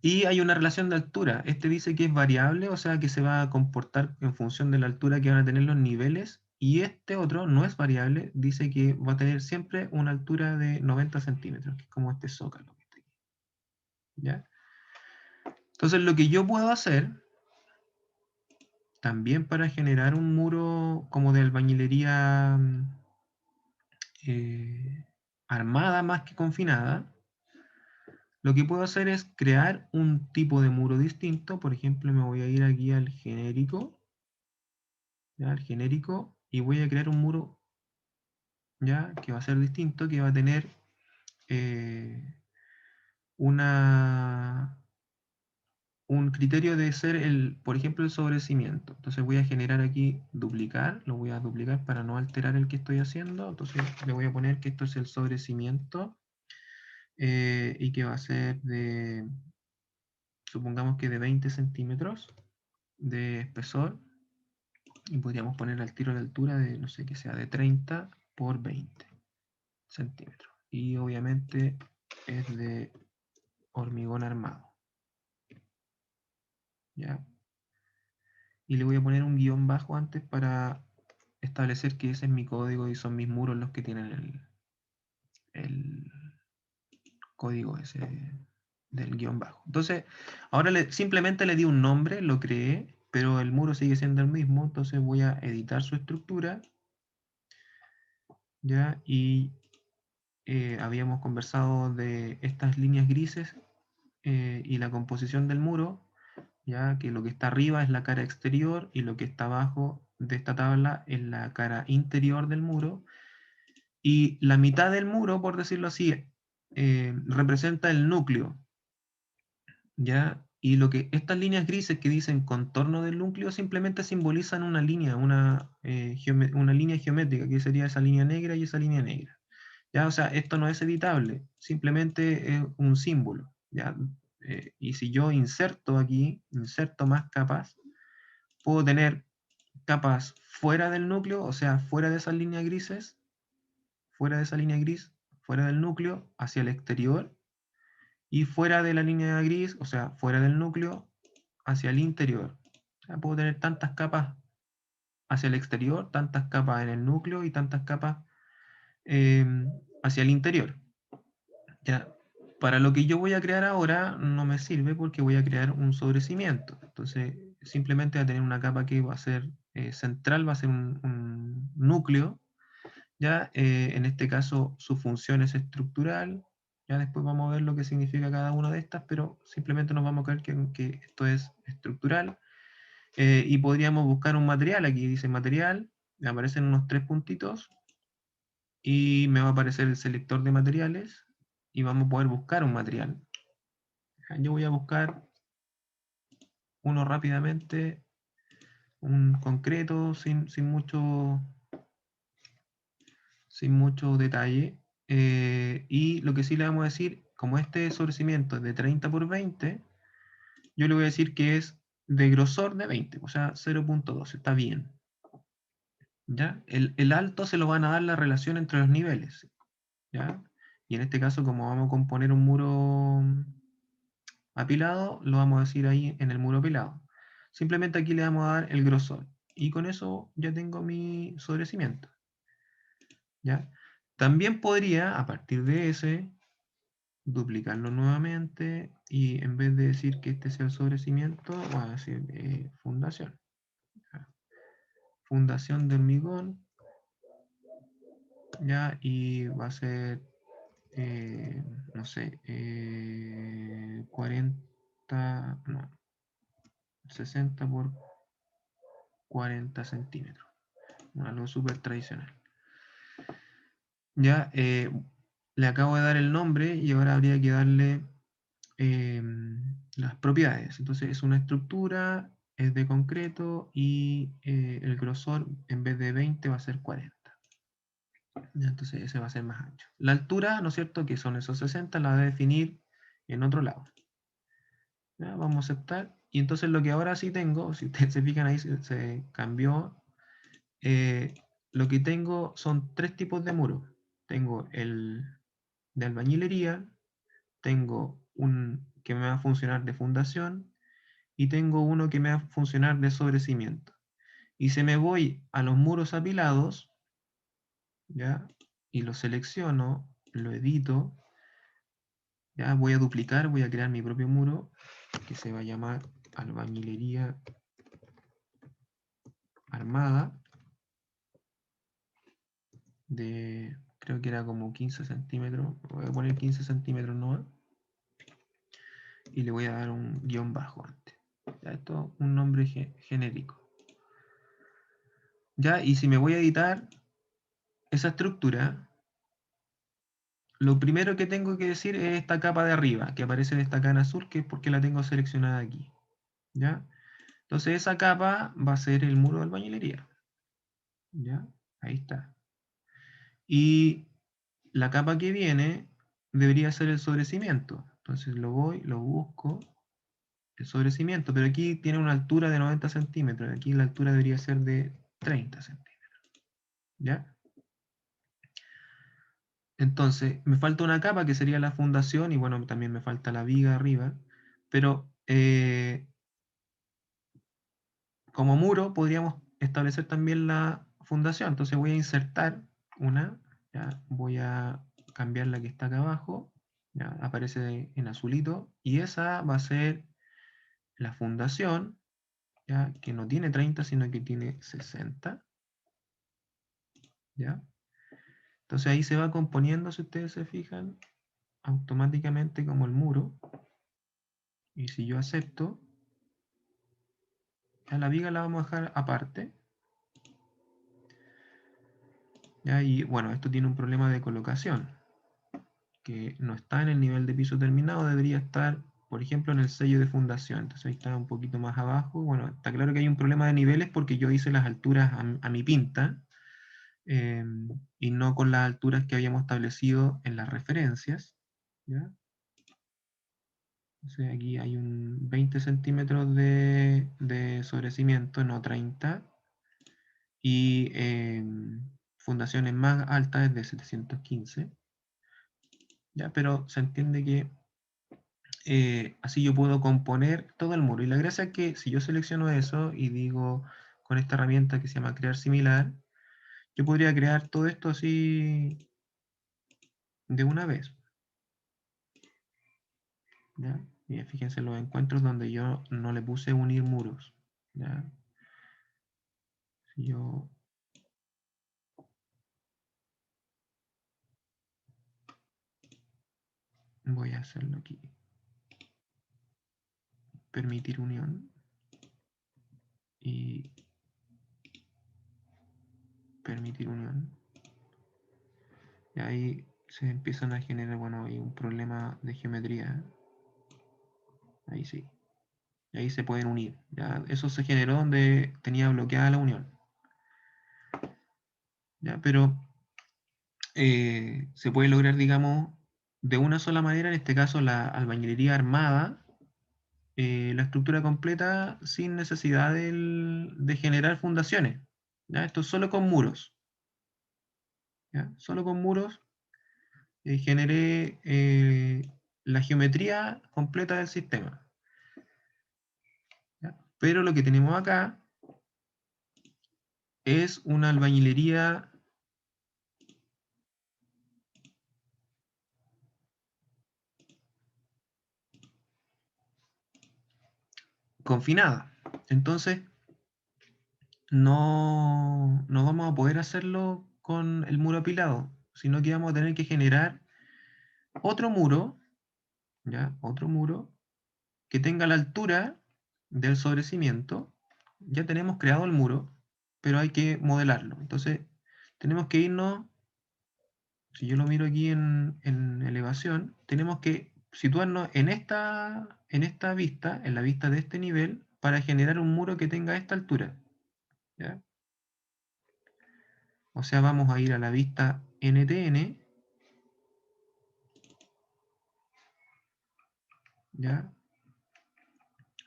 S3: Y hay una relación de altura. Este dice que es variable, o sea que se va a comportar en función de la altura que van a tener los niveles. Y este otro no es variable, dice que va a tener siempre una altura de 90 centímetros, que es como este zócalo que está aquí. ¿Ya? Entonces lo que yo puedo hacer, también para generar un muro como de albañilería armada más que confinada, lo que puedo hacer es crear un tipo de muro distinto. Por ejemplo, me voy a ir aquí al genérico, ¿ya? Al genérico, y voy a crear un muro, ¿ya? Que va a ser distinto, que va a tener un criterio de ser por ejemplo, el sobrecimiento. Entonces voy a generar aquí duplicar, lo voy a duplicar para no alterar el que estoy haciendo. Entonces le voy a poner que esto es el sobrecimiento y que va a ser supongamos que de 20 centímetros de espesor, y podríamos poner al tiro de altura de, no sé, que sea de 30 por 20 centímetros. Y obviamente es de hormigón armado. ¿Ya? Y le voy a poner un guión bajo antes para establecer que ese es mi código y son mis muros los que tienen el código ese del guión bajo. Entonces, ahora simplemente le di un nombre, lo creé, pero el muro sigue siendo el mismo, entonces voy a editar su estructura, ¿ya? Y habíamos conversado de estas líneas grises y la composición del muro, ya que lo que está arriba es la cara exterior y lo que está abajo de esta tabla es la cara interior del muro, y la mitad del muro, por decirlo así, representa el núcleo, ¿ya? Y lo que estas líneas grises que dicen contorno del núcleo simplemente simbolizan una línea, una línea geométrica, que sería esa línea negra y esa línea negra. ¿Ya? O sea, esto no es editable, simplemente es un símbolo, ¿ya? Y si yo inserto aquí, inserto más capas, puedo tener capas fuera del núcleo, o sea, fuera de esas líneas grises, fuera de esa línea gris, fuera del núcleo, hacia el exterior, y fuera de la línea gris, o sea, fuera del núcleo, hacia el interior. O sea, puedo tener tantas capas hacia el exterior, tantas capas en el núcleo y tantas capas eh, hacia el interior. Ya. Para lo que yo voy a crear ahora no me sirve porque voy a crear un sobrecimiento. Entonces, simplemente va a tener una capa que va a ser central, va a ser un núcleo. Ya, en este caso su función es estructural. Ya después vamos a ver lo que significa cada una de estas, pero simplemente nos vamos a creer que esto es estructural. Y podríamos buscar un material. Aquí dice material, me aparecen unos 3 puntitos y me va a aparecer el selector de materiales y vamos a poder buscar un material. Yo voy a buscar uno rápidamente, un concreto, sin mucho detalle. Y lo que sí le vamos a decir, como este sobrecimiento es de 30 por 20, yo le voy a decir que es de grosor de 20, o sea, 0.2, está bien. ¿Ya? El alto se lo van a dar la relación entre los niveles. ¿Ya? Y en este caso, como vamos a componer un muro apilado, lo vamos a decir ahí en el muro apilado. Simplemente aquí le vamos a dar el grosor. Y con eso ya tengo mi sobrecimiento. ¿Ya? También podría, a partir de ese, duplicarlo nuevamente y en vez de decir que este sea el sobrecimiento, voy a decir fundación. ¿Ya? Fundación de hormigón. ¿Ya? Y va a ser, no sé, 40, no, 60 por 40 centímetros. Algo súper tradicional. Ya le acabo de dar el nombre y ahora habría que darle las propiedades. Entonces es una estructura, es de concreto y el grosor en vez de 20 va a ser 40. Ya, entonces ese va a ser más ancho. La altura, ¿no es cierto? Que son esos 60, la va a definir en otro lado. ¿Ya? Vamos a aceptar. Y entonces lo que ahora sí tengo, si ustedes se fijan ahí, se cambió. Lo que tengo son 3 tipos de muros. Tengo el de albañilería, tengo un que me va a funcionar de fundación y tengo uno que me va a funcionar de sobrecimiento. Y si me voy a los muros apilados, ¿ya? Y lo selecciono, lo edito, ya voy a duplicar, voy a crear mi propio muro que se va a llamar albañilería armada de, creo que era como 15 centímetros, voy a poner 15 centímetros nomás. y le voy a dar un guión bajo antes. Ya, esto es un nombre genérico. Ya, y si me voy a editar esa estructura, lo primero que tengo que decir es esta capa de arriba, que aparece destacada en azul, que es porque la tengo seleccionada aquí. ¿Ya? Entonces esa capa va a ser el muro de albañilería. ¿Ya? Ahí está. Y la capa que viene debería ser el sobrecimiento. Entonces lo voy, lo busco, el sobrecimiento, pero aquí tiene una altura de 90 centímetros. Aquí la altura debería ser de 30 centímetros. ¿Ya? Entonces, me falta una capa que sería la fundación y bueno, también me falta la viga arriba, pero como muro podríamos establecer también la fundación. Entonces voy a insertar una, ya, voy a cambiar la que está acá abajo, ya, aparece en azulito, y esa va a ser la fundación, ya, que no tiene 30, sino que tiene 60. ¿Ya? Entonces ahí se va componiendo, si ustedes se fijan, automáticamente como el muro. Y si yo acepto, a la viga la vamos a dejar aparte. ¿Ya? Y bueno, esto tiene un problema de colocación, que no está en el nivel de piso terminado, debería estar, por ejemplo, en el sello de fundación. Entonces ahí está un poquito más abajo. Bueno, está claro que hay un problema de niveles porque yo hice las alturas a mi pinta, y no con las alturas que habíamos establecido en las referencias. ¿Ya? Entonces aquí hay un 20 centímetros de sobrecimiento, no 30. Y fundaciones más altas es de 715. ¿Ya? Pero se entiende que así yo puedo componer todo el muro. Y la gracia es que si yo selecciono eso y digo con esta herramienta que se llama crear similar, yo podría crear todo esto así de una vez. ¿Ya? Y fíjense los encuentros donde yo no le puse unir muros. ¿Ya? Si yo voy a hacerlo aquí. Permitir unión. Y permitir unión. Y ahí se empiezan a generar, bueno, hay un problema de geometría. Ahí sí. Y ahí se pueden unir. ¿Ya? Eso se generó donde tenía bloqueada la unión. ¿Ya? Pero se puede lograr, digamos, de una sola manera, en este caso la albañilería armada, la estructura completa sin necesidad de generar fundaciones. ¿Ya? Esto es solo con muros. ¿Ya? Solo con muros generé la geometría completa del sistema. ¿Ya? Pero lo que tenemos acá es una albañilería confinada. Entonces, no vamos a poder hacerlo con el muro apilado, sino que vamos a tener que generar otro muro, ¿ya? Otro muro que tenga la altura del sobrecimiento. Ya tenemos creado el muro, pero hay que modelarlo. Entonces, tenemos que irnos, si yo lo miro aquí en elevación, tenemos que situarnos en esta vista, en la vista de este nivel, para generar un muro que tenga esta altura. ¿Ya? O sea, vamos a ir a la vista NTN, ¿ya?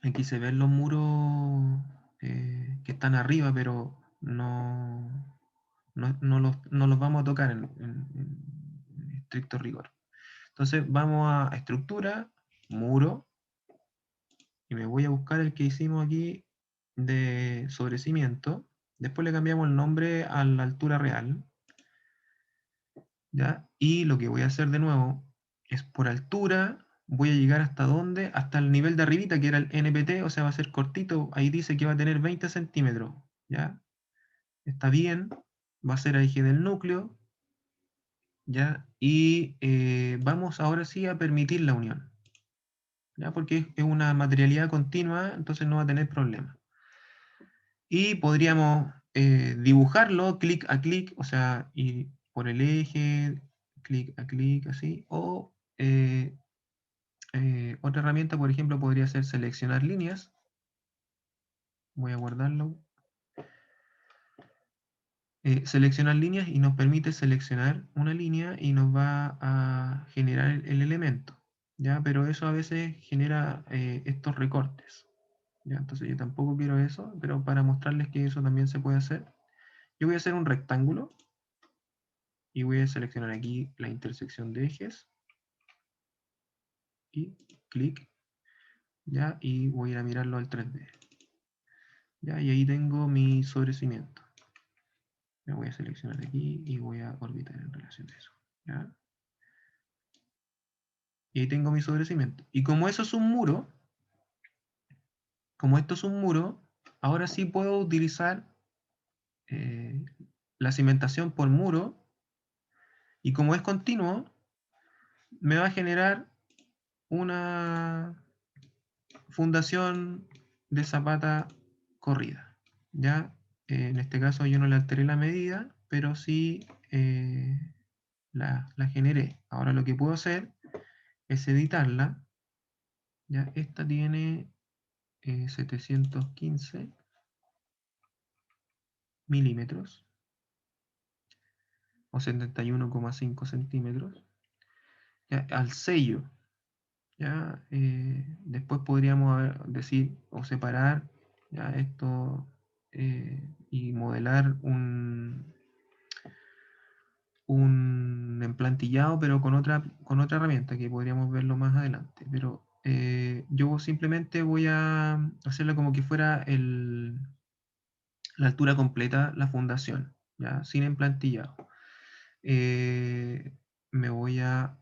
S3: Aquí se ven los muros que están arriba, pero no los vamos a tocar en estricto rigor. Entonces vamos a estructura, muro, y me voy a buscar el que hicimos aquí de sobrecimiento. Después le cambiamos el nombre a la altura real. ¿Ya? Y lo que voy a hacer de nuevo es por altura, voy a llegar hasta dónde, hasta el nivel de arribita, que era el NPT, o sea, va a ser cortito, ahí dice que va a tener 20 centímetros, ¿ya? Está bien, va a ser el eje del núcleo, ¿ya? Y vamos ahora sí a permitir la unión, ¿ya? Porque es una materialidad continua, entonces no va a tener problema. Y podríamos dibujarlo clic a clic, o sea, ir por el eje, clic a clic, así, o otra herramienta, por ejemplo, podría ser seleccionar líneas. Voy a guardarlo. Seleccionar líneas y nos permite seleccionar una línea y nos va a generar el elemento, ¿ya? Pero eso a veces genera estos recortes, ¿ya? Entonces yo tampoco quiero eso, pero para mostrarles que eso también se puede hacer, yo voy a hacer un rectángulo y voy a seleccionar aquí la intersección de ejes y clic, ¿ya? Y voy a ir a mirarlo al 3D, ¿ya? Y ahí tengo mi sobrecimiento. Me voy a seleccionar aquí y voy a orbitar en relación a eso, ¿ya? Y ahí tengo mi sobrecimiento. Y como eso es un muro, como esto es un muro, ahora sí puedo utilizar la cimentación por muro. Y como es continuo, me va a generar una fundación de zapata corrida, ¿ya? En este caso yo no le alteré la medida, pero sí la generé. Ahora lo que puedo hacer es editarla, ¿ya? Esta tiene 715 milímetros o 71,5 centímetros, ¿ya? Al sello, ¿ya? Después podríamos decir o separar, ¿ya? Esto y modelar un emplantillado, pero con otra herramienta que podríamos verlo más adelante. Pero yo simplemente voy a hacerlo como que fuera la altura completa, la fundación, ¿ya? Sin emplantillado. Me voy a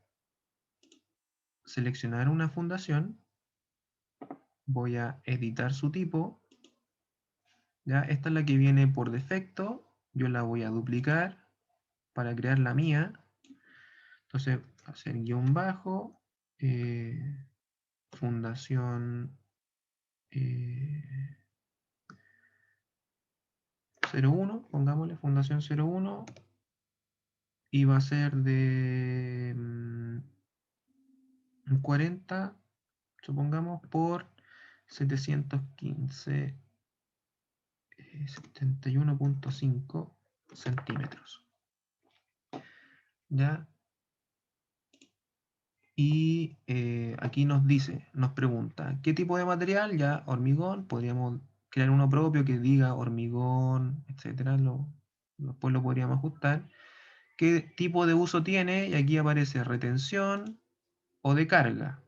S3: seleccionar una fundación, voy a editar su tipo, ¿ya? Esta es la que viene por defecto, yo la voy a duplicar para crear la mía. Entonces, hacer guión bajo, fundación 01, pongámosle fundación 01, y va a ser de 40, supongamos, por 715, 71,5 centímetros. ¿Ya? Y aquí nos dice, nos pregunta, ¿qué tipo de material? Ya, hormigón, podríamos crear uno propio que diga hormigón, etcétera, después lo podríamos ajustar. ¿Qué tipo de uso tiene? Y aquí aparece retención o de carga.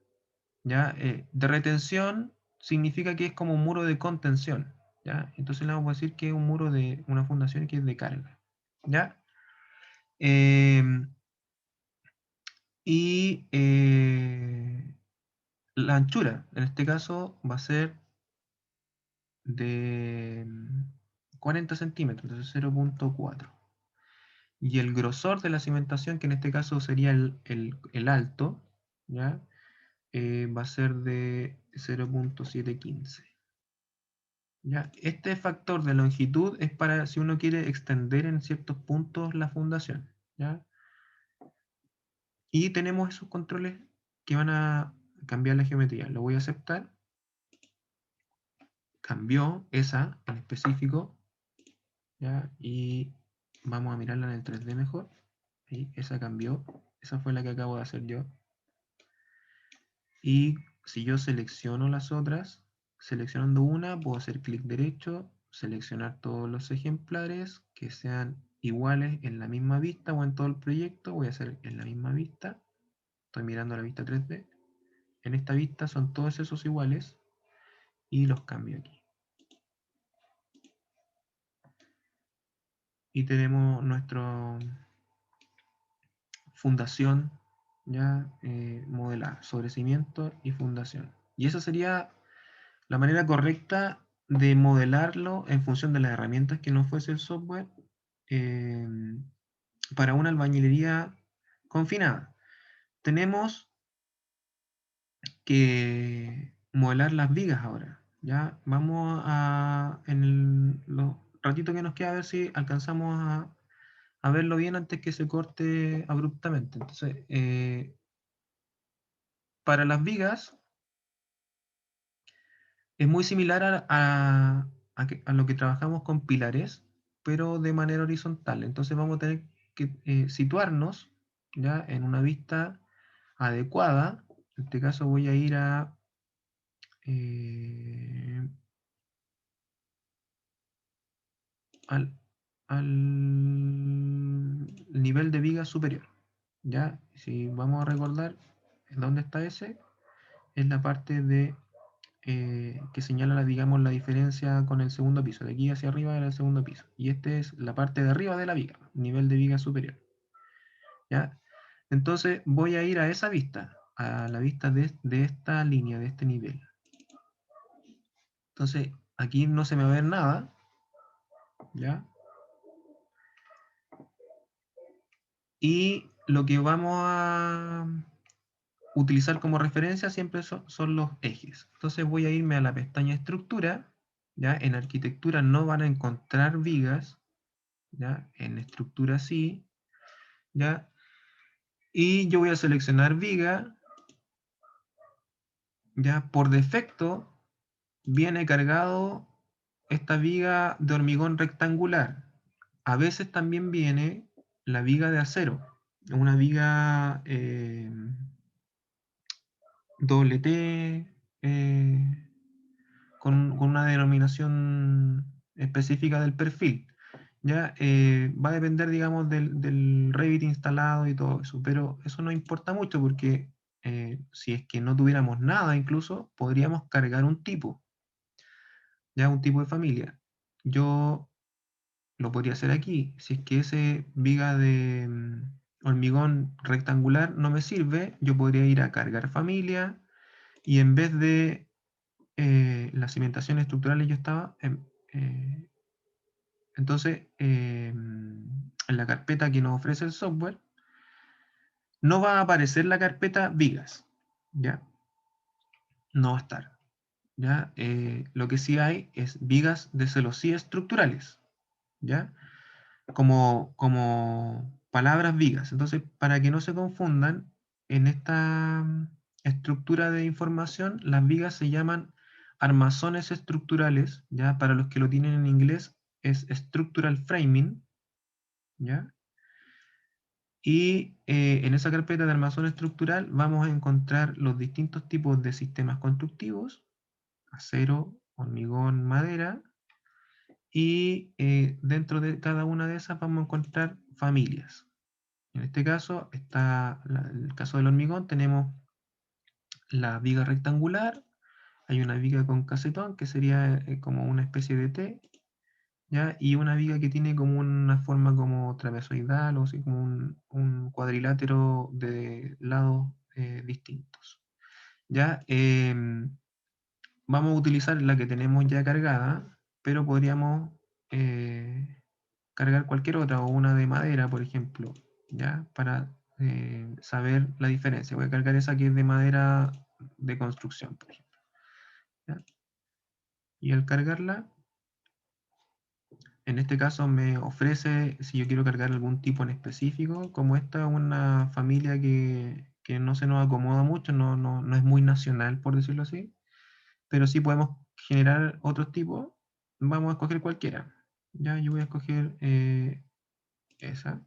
S3: ¿Ya? De retención significa que es como un muro de contención, ¿ya? Entonces le vamos a decir que es un muro de una fundación que es de carga, ¿ya? Y la anchura, en este caso, va a ser de 40 centímetros, entonces 0,4. Y el grosor de la cimentación, que en este caso sería el alto, ¿ya? Va a ser de 0,715. ¿Ya? Este factor de longitud es para si uno quiere extender en ciertos puntos la fundación, ¿ya? Y tenemos esos controles que van a cambiar la geometría. Lo voy a aceptar. Cambió esa en específico, ¿ya? Y vamos a mirarla en el 3D mejor. ¿Sí? Esa cambió. Esa fue la que acabo de hacer yo. Y si yo selecciono las otras, seleccionando una, puedo hacer clic derecho, seleccionar todos los ejemplares que sean iguales en la misma vista o en todo el proyecto. Voy a hacer en la misma vista. Estoy mirando la vista 3D. En esta vista son todos esos iguales y los cambio aquí. Y tenemos nuestra fundación ya modelada, sobrecimiento y fundación. Y esa sería la manera correcta de modelarlo en función de las herramientas que nos fuese el software para una albañilería confinada. Tenemos que modelar las vigas ahora. Ya vamos a, los ratitos que nos queda, a ver si alcanzamos a verlo bien antes que se corte abruptamente. Entonces, para las vigas es muy similar a lo que trabajamos con pilares, pero de manera horizontal. Entonces vamos a tener que situarnos ya en una vista adecuada. En este caso voy a ir al, al nivel de viga superior. ¿Ya? Si vamos a recordar dónde está ese, es la parte de que señala, digamos, la diferencia con el segundo piso. De aquí hacia arriba era el segundo piso. Y este es la parte de arriba de la viga, nivel de viga superior. ¿Ya? Entonces voy a ir a esa vista, a la vista de esta línea, de este nivel. Entonces aquí no se me va a ver nada. ¿Ya? Y lo que vamos a utilizar como referencia siempre son los ejes. Entonces voy a irme a la pestaña estructura. ¿Ya? En arquitectura no van a encontrar vigas. ¿Ya? En estructura sí. ¿Ya? Y yo voy a seleccionar viga. ¿Ya? Por defecto viene cargado esta viga de hormigón rectangular. A veces también viene la viga de acero. Una viga doble T, con una denominación específica del perfil. ¿Ya? Va a depender, digamos, del Revit instalado y todo eso, pero eso no importa mucho porque si es que no tuviéramos nada incluso, podríamos cargar un tipo, ya un tipo de familia. Yo lo podría hacer aquí. Si es que ese viga de hormigón rectangular no me sirve, yo podría ir a cargar familia y en vez de la cimentación estructural yo estaba entonces en la carpeta que nos ofrece el software no va a aparecer la carpeta vigas, ¿ya? No va a estar, ¿ya? Lo que sí hay es vigas de celosía estructurales, ¿ya? Como palabras vigas. Entonces, para que no se confundan, en esta estructura de información, las vigas se llaman armazones estructurales, ¿ya? Para los que lo tienen en inglés, es structural framing, ¿ya? Y en esa carpeta de armazón estructural vamos a encontrar los distintos tipos de sistemas constructivos, acero, hormigón, madera, y dentro de cada una de esas vamos a encontrar familias. En este caso, en el caso del hormigón, tenemos la viga rectangular, hay una viga con casetón, que sería como una especie de T, ¿ya? Y una viga que tiene como una forma como trapezoidal, o así como un cuadrilátero de lados distintos. ¿Ya? Vamos a utilizar la que tenemos ya cargada, pero podríamos cargar cualquier otra, o una de madera, por ejemplo, ¿ya? Para saber la diferencia. Voy a cargar esa que es de madera de construcción, por ejemplo. ¿Ya? Y al cargarla, en este caso me ofrece si yo quiero cargar algún tipo en específico, como esta es una familia que no se nos acomoda mucho, no es muy nacional, por decirlo así, pero sí podemos generar otros tipos. Vamos a escoger cualquiera. Ya, yo voy a escoger esa,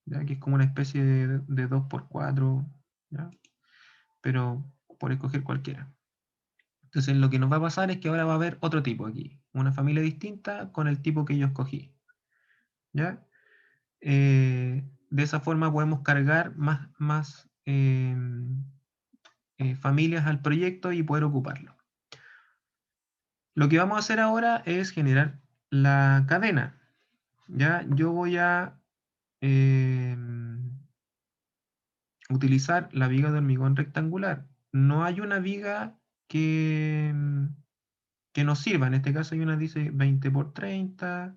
S3: ¿ya? Que es como una especie de 2x4, ¿ya? Pero por escoger cualquiera. Entonces lo que nos va a pasar es que ahora va a haber otro tipo aquí, una familia distinta con el tipo que yo escogí, ¿ya? De esa forma podemos cargar más familias al proyecto y poder ocuparlo. Lo que vamos a hacer ahora es generar la cadena. ¿Ya? Yo voy a utilizar la viga de hormigón rectangular. No hay una viga que, que nos sirva. En este caso hay una dice 20x30,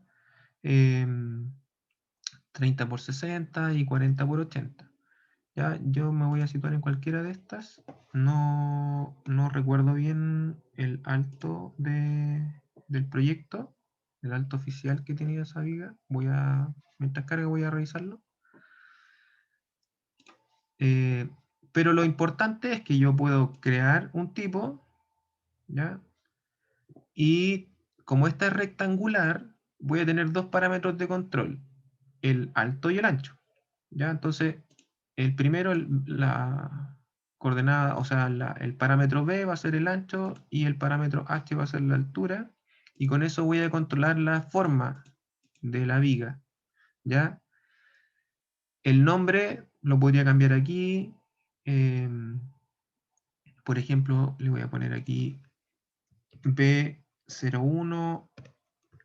S3: 30x60 y 40x80. Ya, yo me voy a situar en cualquiera de estas. No recuerdo bien el alto del proyecto, el alto oficial que tenía esa viga. Mientras cargue voy a revisarlo. Pero lo importante es que yo puedo crear un tipo, ¿ya? Y como esta es rectangular, voy a tener dos parámetros de control, el alto y el ancho. ¿Ya? Entonces, el primero, la coordenada, o sea, el parámetro B va a ser el ancho y el parámetro H va a ser la altura. Y con eso voy a controlar la forma de la viga. ¿Ya? El nombre lo podría cambiar aquí. Por ejemplo, le voy a poner aquí B01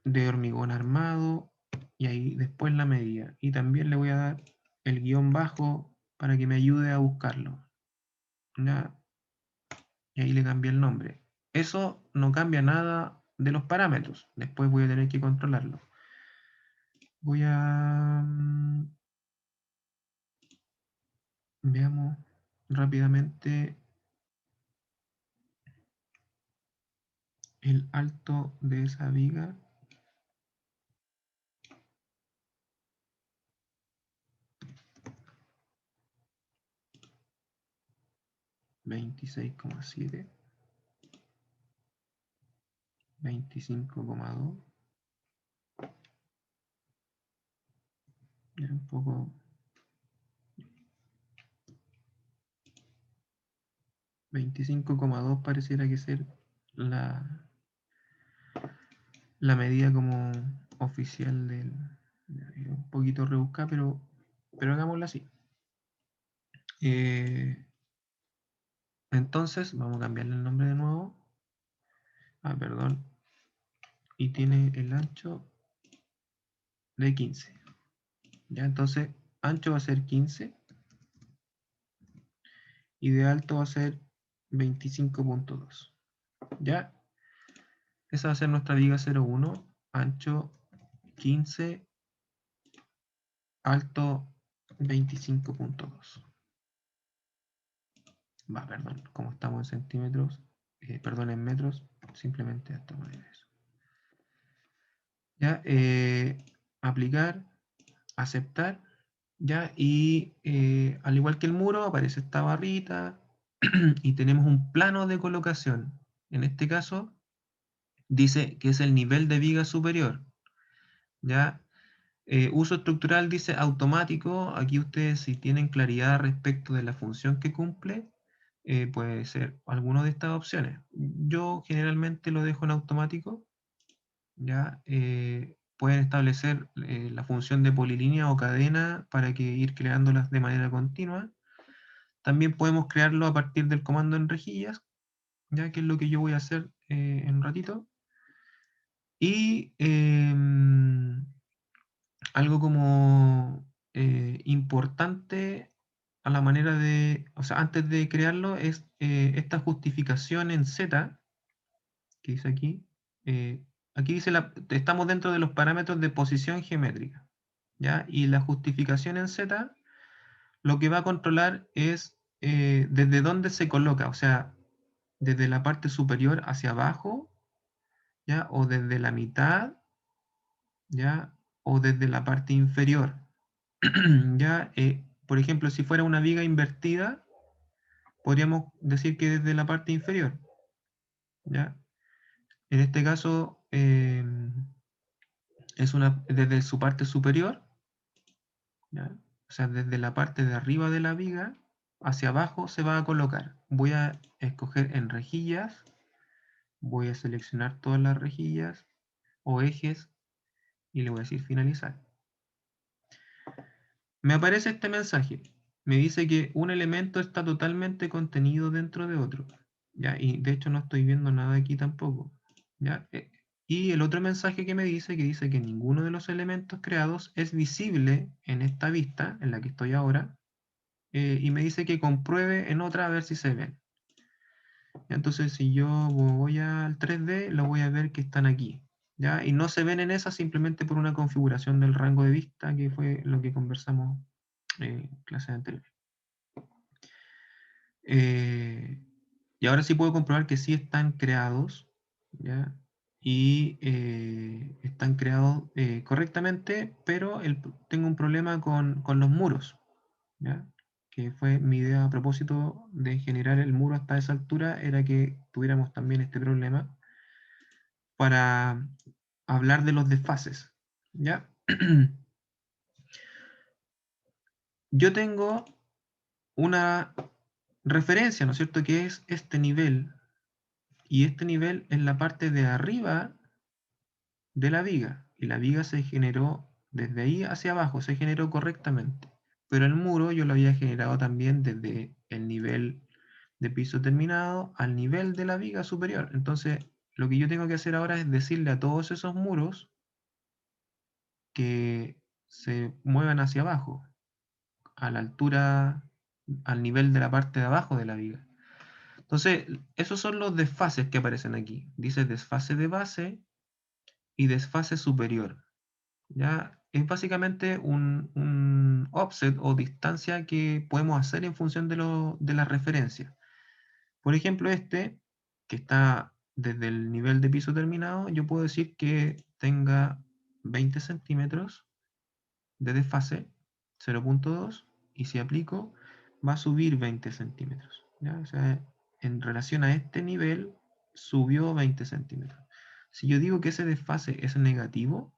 S3: de hormigón armado y ahí después la medida. Y también le voy a dar el guión bajo para que me ayude a buscarlo. ¿Ya? Y ahí le cambié el nombre. Eso no cambia nada de los parámetros. Después voy a tener que controlarlo. Voy a... veamos rápidamente el alto de esa viga. $26,7, 25,2. Un poco 25,2 pareciera que ser la medida como oficial del... Un poquito rebuscada, pero hagámosla así. Entonces, vamos a cambiarle el nombre de nuevo. Perdón. Y tiene el ancho de 15. Ya, entonces, ancho va a ser 15. Y de alto va a ser 25,2. Ya. Esa va a ser nuestra viga 01. Ancho 15. Alto 25,2. Perdón, como estamos en centímetros, perdón, en metros, simplemente de esta manera eso. Ya, aplicar, aceptar, ya, y al igual que el muro aparece esta barrita y tenemos un plano de colocación. En este caso, dice que es el nivel de viga superior. Ya, uso estructural dice automático. Aquí ustedes, si tienen claridad respecto de la función que cumple, puede ser alguna de estas opciones. Yo generalmente lo dejo en automático. Ya, pueden establecer la función de polilínea o cadena para que ir creándolas de manera continua. También podemos crearlo a partir del comando en rejillas, ya que es lo que yo voy a hacer en un ratito. Y algo como importante a la manera de, o sea, antes de crearlo es esta justificación en Z, que dice aquí. Aquí dice, estamos dentro de los parámetros de posición geométrica, ¿ya? Y la justificación en Z lo que va a controlar es desde dónde se coloca, o sea, desde la parte superior hacia abajo, ¿ya? O desde la mitad, ¿ya? O desde la parte inferior. ¿Ya? Por ejemplo, si fuera una viga invertida, podríamos decir que desde la parte inferior, ¿ya? En este caso, es desde su parte superior, ¿ya? O sea, desde la parte de arriba de la viga hacia abajo se va a colocar. Voy a escoger en rejillas, voy a seleccionar todas las rejillas o ejes y le voy a decir finalizar. Me aparece este mensaje. Me dice que un elemento está totalmente contenido dentro de otro. ¿Ya? Y de hecho no estoy viendo nada aquí tampoco. ¿Ya? Y el otro mensaje que dice que ninguno de los elementos creados es visible en esta vista en la que estoy ahora. Y me dice que compruebe en otra a ver si se ven. Entonces si yo voy al 3D, lo voy a ver que están aquí. ¿Ya? Y no se ven en esa simplemente por una configuración del rango de vista, que fue lo que conversamos en clases anteriores. Y ahora sí puedo comprobar que sí están creados, ¿ya? Y están creados correctamente, pero tengo un problema con los muros, ¿ya? Que fue mi idea a propósito de generar el muro hasta esa altura, era que tuviéramos también este problema para hablar de los desfases, ¿ya? Yo tengo una referencia, ¿no es cierto?, que es este nivel, y este nivel es la parte de arriba de la viga, y la viga se generó desde ahí hacia abajo, se generó correctamente, pero el muro yo lo había generado también desde el nivel de piso terminado al nivel de la viga superior. Entonces, lo que yo tengo que hacer ahora es decirle a todos esos muros que se muevan hacia abajo, a la altura, al nivel de la parte de abajo de la viga. Entonces, esos son los desfases que aparecen aquí. Dice desfase de base y desfase superior. ¿Ya? Es básicamente un offset o distancia que podemos hacer en función de la referencia. Por ejemplo, este, que está desde el nivel de piso terminado, yo puedo decir que tenga 20 centímetros de desfase, 0.2, y si aplico, va a subir 20 centímetros. ¿Ya? O sea, en relación a este nivel, subió 20 centímetros. Si yo digo que ese desfase es negativo,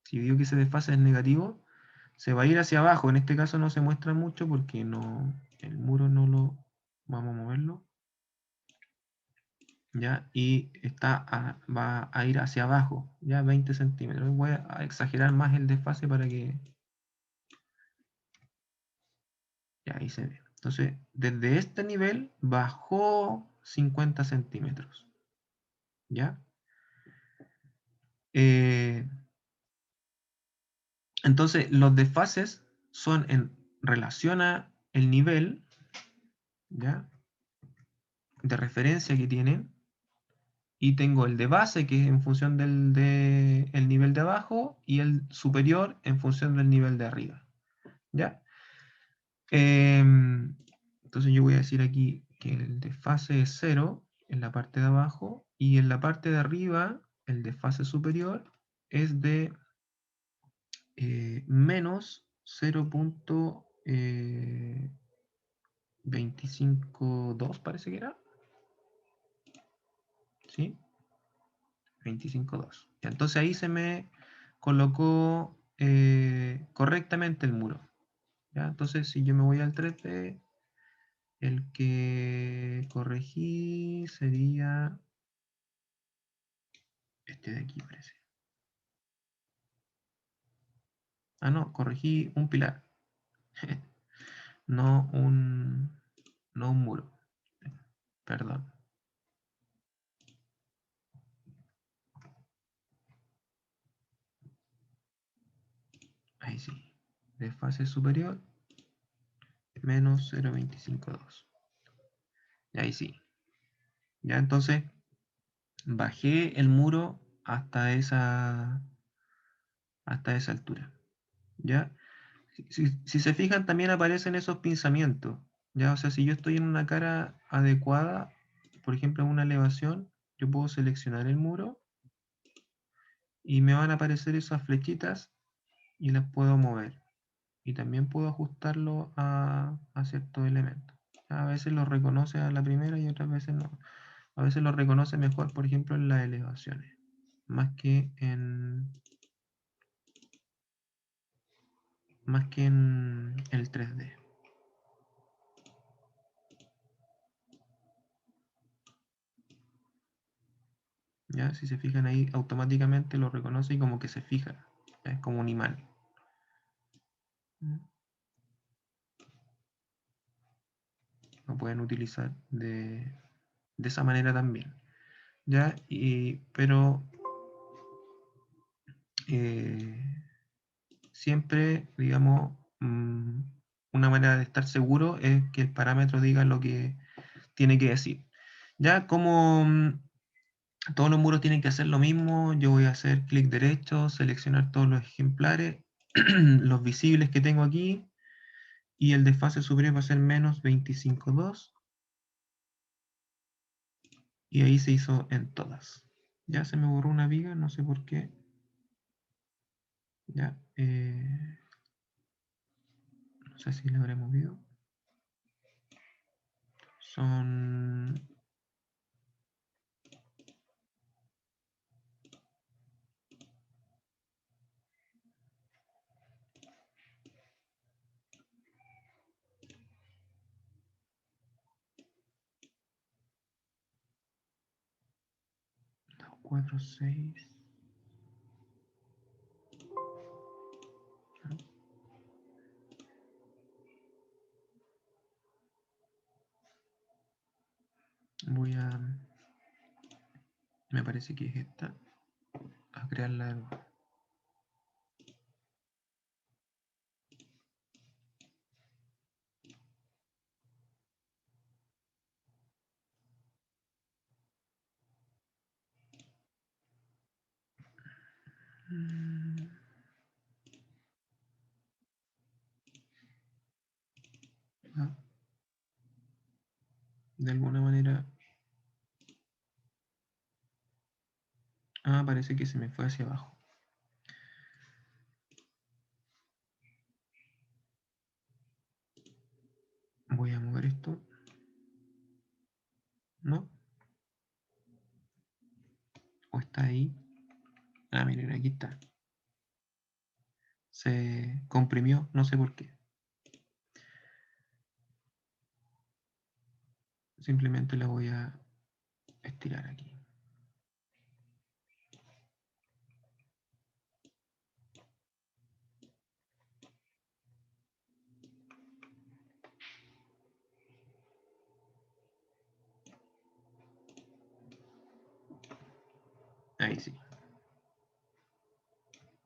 S3: si yo digo que ese desfase es negativo, se va a ir hacia abajo. En este caso no se muestra mucho porque no, el muro no lo... Vamos a moverlo. ¿Ya? Y va a ir hacia abajo, ya 20 centímetros. Voy a exagerar más el desfase para que... Ya ahí se ve. Entonces, desde este nivel bajó 50 centímetros. ¿Ya? Entonces, los desfases son en relación a el nivel, ¿ya?, de referencia que tienen, y tengo el de base, que es en función el nivel de abajo, y el superior en función del nivel de arriba. ¿Ya? Entonces yo voy a decir aquí que el desfase es 0 en la parte de abajo, y en la parte de arriba, el desfase superior es de menos 0.252, parece que era. ¿Sí? 25.2. Entonces ahí se me colocó correctamente el muro. ¿Ya? Entonces si yo me voy al 3D, el que corregí sería este de aquí, parece. Ah, no, corregí un pilar. no un muro. Perdón. Ahí sí. Desfase superior menos 0.252. Y ahí sí. Ya, entonces bajé el muro hasta esa altura. ¿Ya? Si se fijan, también aparecen esos pinzamientos. ¿Ya? O sea, si yo estoy en una cara adecuada, por ejemplo, en una elevación, yo puedo seleccionar el muro y me van a aparecer esas flechitas y las puedo mover. Y también puedo ajustarlo a ciertos elementos. A veces lo reconoce a la primera y otras veces no. A veces lo reconoce mejor, por ejemplo, en las elevaciones, más que en el 3D. ¿Ya? Si se fijan ahí, automáticamente lo reconoce y como que se fija. Es como un imán. Lo pueden utilizar de esa manera también. ¿Ya? Pero siempre, digamos, una manera de estar seguro es que el parámetro diga lo que tiene que decir. Ya como todos los muros tienen que hacer lo mismo, yo voy a hacer clic derecho, seleccionar todos los ejemplares, los visibles que tengo aquí, y el desfase superior va a ser menos 25,2. Y ahí se hizo en todas. Ya se me borró una viga, no sé por qué. Ya, no sé si la habré movido. Son... dos, 4, 6. Voy a... Me parece que es esta. A crearla de nuevo. Ah, de alguna manera... Ah, parece que se me fue hacia abajo. Voy a mover esto. ¿No? ¿O está ahí? Ah, miren, aquí está. Se comprimió, no sé por qué. Simplemente la voy a estirar aquí. Ahí sí.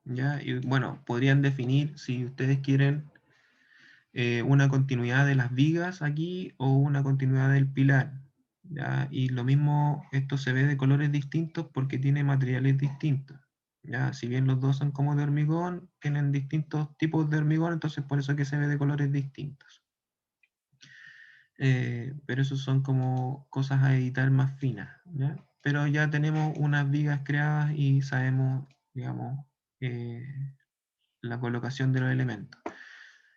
S3: Ya, y bueno, podrían definir si ustedes quieren una continuidad de las vigas aquí o una continuidad del pilar. ¿Ya? Y lo mismo, esto se ve de colores distintos porque tiene materiales distintos. ¿Ya? Si bien los dos son como de hormigón, tienen distintos tipos de hormigón, entonces por eso es que se ve de colores distintos. Pero esos son como cosas a editar más finas. ¿Ya? Pero ya tenemos unas vigas creadas y sabemos, digamos, la colocación de los elementos.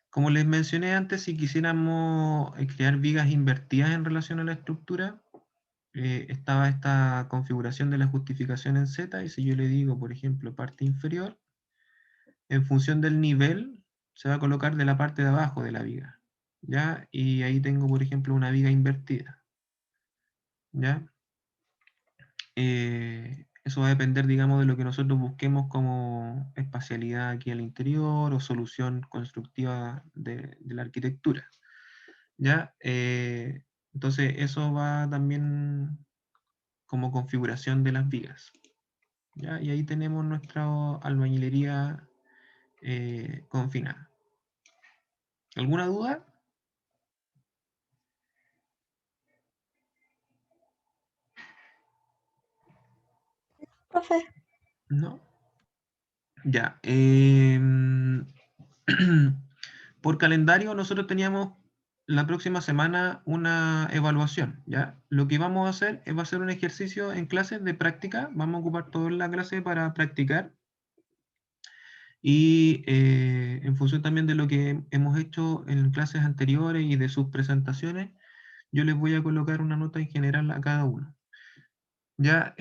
S3: Como les mencioné antes, si quisiéramos crear vigas invertidas en relación a la estructura, estaba esta configuración de la justificación en Z, y si yo le digo, por ejemplo, parte inferior, en función del nivel, se va a colocar de la parte de abajo de la viga, ¿ya? Y ahí tengo, por ejemplo, una viga invertida, ¿ya? Eso va a depender, digamos, de lo que nosotros busquemos como espacialidad aquí al interior o solución constructiva de la arquitectura. ¿Ya? Entonces eso va también como configuración de las vigas. ¿Ya? Y ahí tenemos nuestra albañilería confinada. ¿Alguna duda?
S5: Profe,
S3: No. Ya. Por calendario nosotros teníamos la próxima semana una evaluación, ¿ya? Lo que vamos a hacer es va a ser un ejercicio en clases de práctica. Vamos a ocupar toda la clase para practicar. Y en función también de lo que hemos hecho en clases anteriores y de sus presentaciones, yo les voy a colocar una nota en general a cada uno. ¿Ya?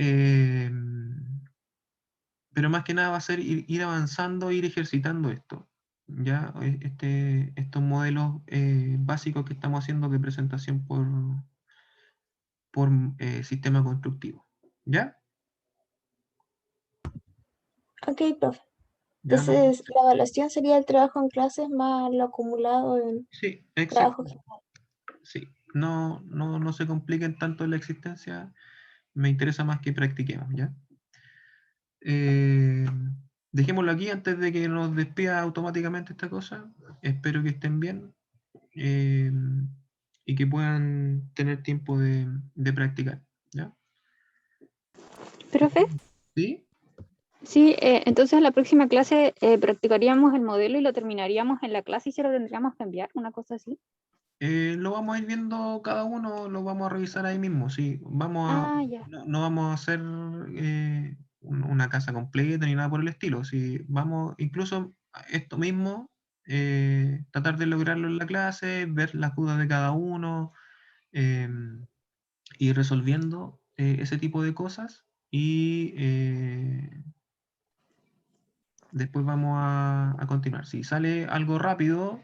S3: Pero más que nada va a ser ir avanzando, ir ejercitando esto. ¿Ya? Estos modelos básicos que estamos haciendo de presentación por sistema constructivo. ¿Ya?
S5: ok, profe.
S3: ¿Ya?
S5: Entonces, la evaluación sería el trabajo en clases más lo acumulado en
S3: Sí,
S5: trabajo
S3: exacto.
S5: general.
S3: Sí. No se compliquen tanto en la existencia. Me interesa más que practiquemos, ¿ya? Eh, Dejémoslo aquí antes de que nos despida automáticamente esta cosa. Espero que estén bien eh, y que puedan tener tiempo de practicar, ¿ya?
S5: Profe,
S3: ¿Sí?
S5: Sí, entonces en la próxima clase practicaríamos el modelo y lo terminaríamos en la clase y se lo tendríamos que enviar, una cosa así.
S3: Lo vamos a ir viendo cada uno, lo vamos a revisar ahí mismo, sí.
S5: Ya.
S3: No vamos a hacer una casa completa ni nada por el estilo. Sí, vamos, incluso esto mismo, tratar de lograrlo en la clase, ver las dudas de cada uno, ir resolviendo ese tipo de cosas y después vamos a continuar. Si sale algo rápido,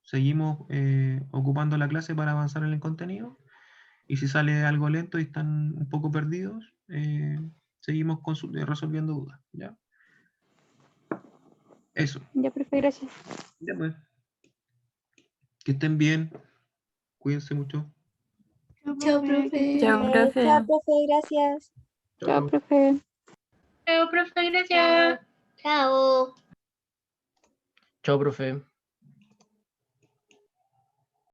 S3: seguimos ocupando la clase para avanzar en el contenido. Y si sale algo lento y están un poco perdidos, seguimos resolviendo dudas. ¿Ya? Eso.
S5: Ya, profe, gracias.
S3: Ya pues. Que estén bien. Cuídense mucho.
S5: Chao, profe.
S7: Chao, profe.
S5: Chao, profe, gracias.
S3: Chao,
S5: Chao,
S3: chao.
S5: profe.
S1: Chao, profe, gracias.
S4: Chao, profe.